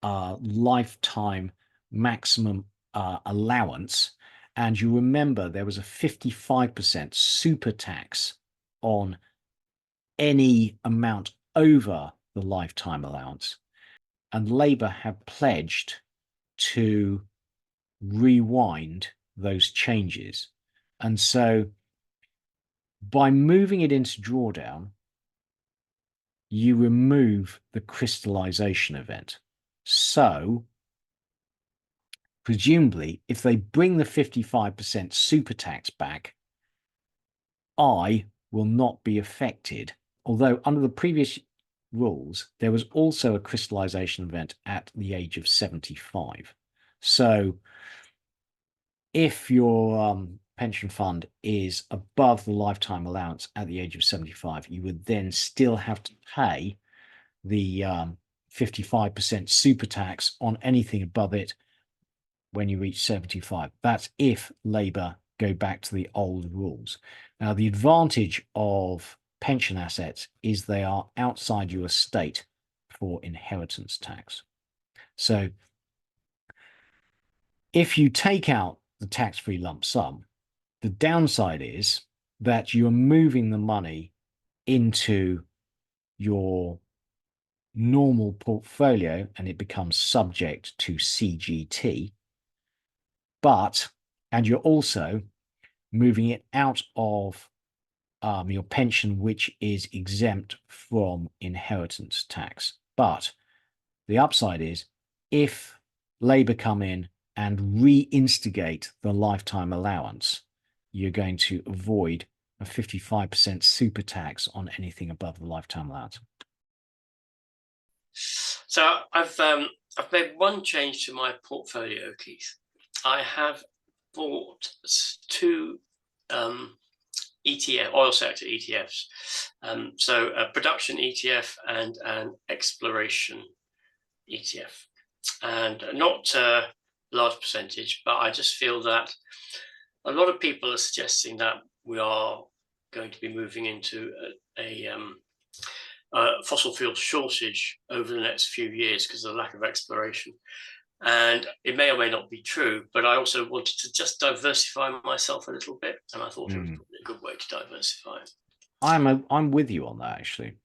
lifetime maximum allowance. And you remember there was a 55% super tax on any amount over the lifetime allowance. And Labour have pledged to rewind those changes. And so by moving it into drawdown, you remove the crystallization event. So presumably, if they bring the 55% super tax back, I will not be affected. Although under the previous rules, there was also a crystallization event at the age of 75. So if your pension fund is above the lifetime allowance at the age of 75, you would then still have to pay the 55% super tax on anything above it when you reach 75. That's if Labour go back to the old rules. Now, the advantage of pension assets is they are outside your estate for inheritance tax. So if you take out the tax-free lump sum, the downside is that you're moving the money into your normal portfolio and it becomes subject to CGT, and you're also moving it out of your pension, which is exempt from inheritance tax. But the upside is if Labour come in and reinstigate the lifetime allowance, you're going to avoid a 55% super tax on anything above the lifetime allowance. So I've made one change to my portfolio, Keith. I have bought two ETF, oil sector ETFs. So a production ETF and an exploration ETF. And not a large percentage, but I just feel that a lot of people are suggesting that we are going to be moving into a fossil fuel shortage over the next few years because of the lack of exploration. And it may or may not be true, but I also wanted to just diversify myself a little bit, and I thought it was a good way to diversify. I'm with you on that, actually.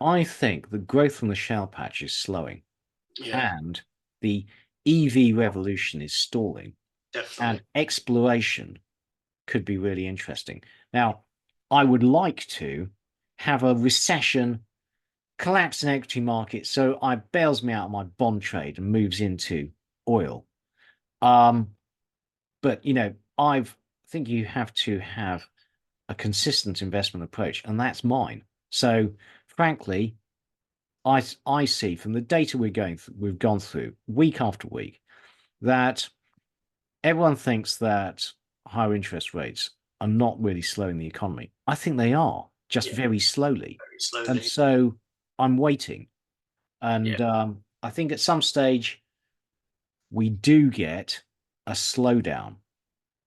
I think the growth from the shale patch is slowing, and the EV revolution is stalling. Definitely. And exploration could be really interesting. Now, I would like to have a recession, collapse in equity markets, so I bails me out of my bond trade and moves into oil. But I think you have to have a consistent investment approach, and that's mine. So, frankly, I see from the data we've gone through week after week that everyone thinks that higher interest rates are not really slowing the economy. I think they are, just very slowly. Very slowly. And so I'm waiting. And I think at some stage we do get a slowdown.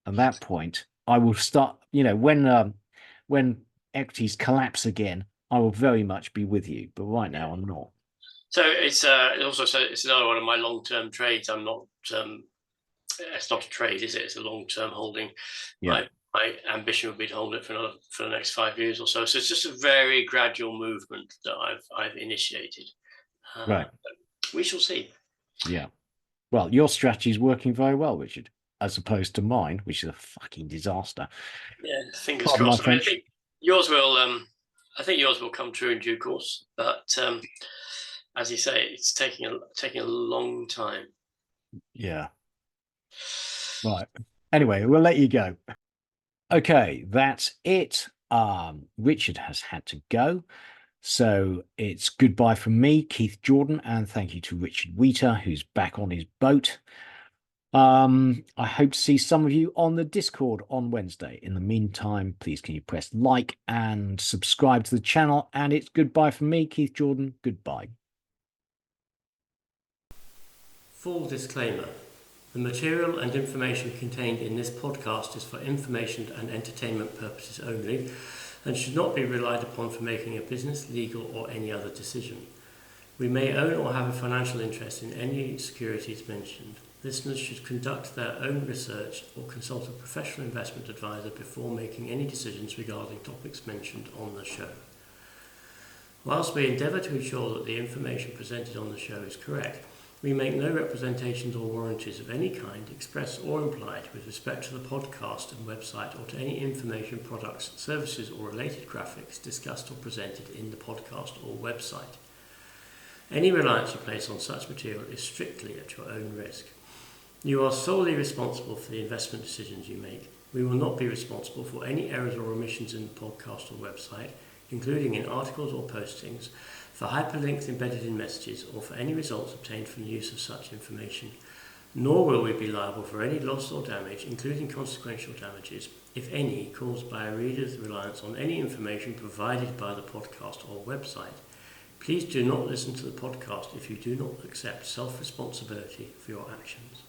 At that point, I will start, when equities collapse again, I will very much be with you. But right now I'm not. So it's another one of my long-term trades. I'm not it's not a trade, is it? It's a long-term holding. Yeah. My ambition would be to hold it for the next 5 years or so. So it's just a very gradual movement that I've initiated. Right. We shall see. Yeah. Well, your strategy is working very well, Richard, as opposed to mine, which is a fucking disaster. Yeah, fingers crossed. I think yours will. I think yours will come true in due course. But as you say, it's taking a long time. Yeah. Right. Anyway, we'll let you go. Okay, that's it. Richard has had to go. So it's goodbye from me, Keith Jordan, and thank you to Richard Wheater, who's back on his boat. I hope to see some of you on the Discord on Wednesday. In the meantime, please can you press like and subscribe to the channel. And it's goodbye from me, Keith Jordan. Goodbye. Full disclaimer. The material and information contained in this podcast is for information and entertainment purposes only and should not be relied upon for making a business, legal or any other decision. We may own or have a financial interest in any securities mentioned. Listeners should conduct their own research or consult a professional investment advisor before making any decisions regarding topics mentioned on the show. Whilst we endeavour to ensure that the information presented on the show is correct, we make no representations or warranties of any kind, express or implied, with respect to the podcast and website or to any information, products, services or related graphics discussed or presented in the podcast or website. Any reliance you place on such material is strictly at your own risk. You are solely responsible for the investment decisions you make. We will not be responsible for any errors or omissions in the podcast or website, including in articles or postings, for hyperlinks embedded in messages, or for any results obtained from the use of such information, nor will we be liable for any loss or damage, including consequential damages, if any, caused by a reader's reliance on any information provided by the podcast or website. Please do not listen to the podcast if you do not accept self-responsibility for your actions.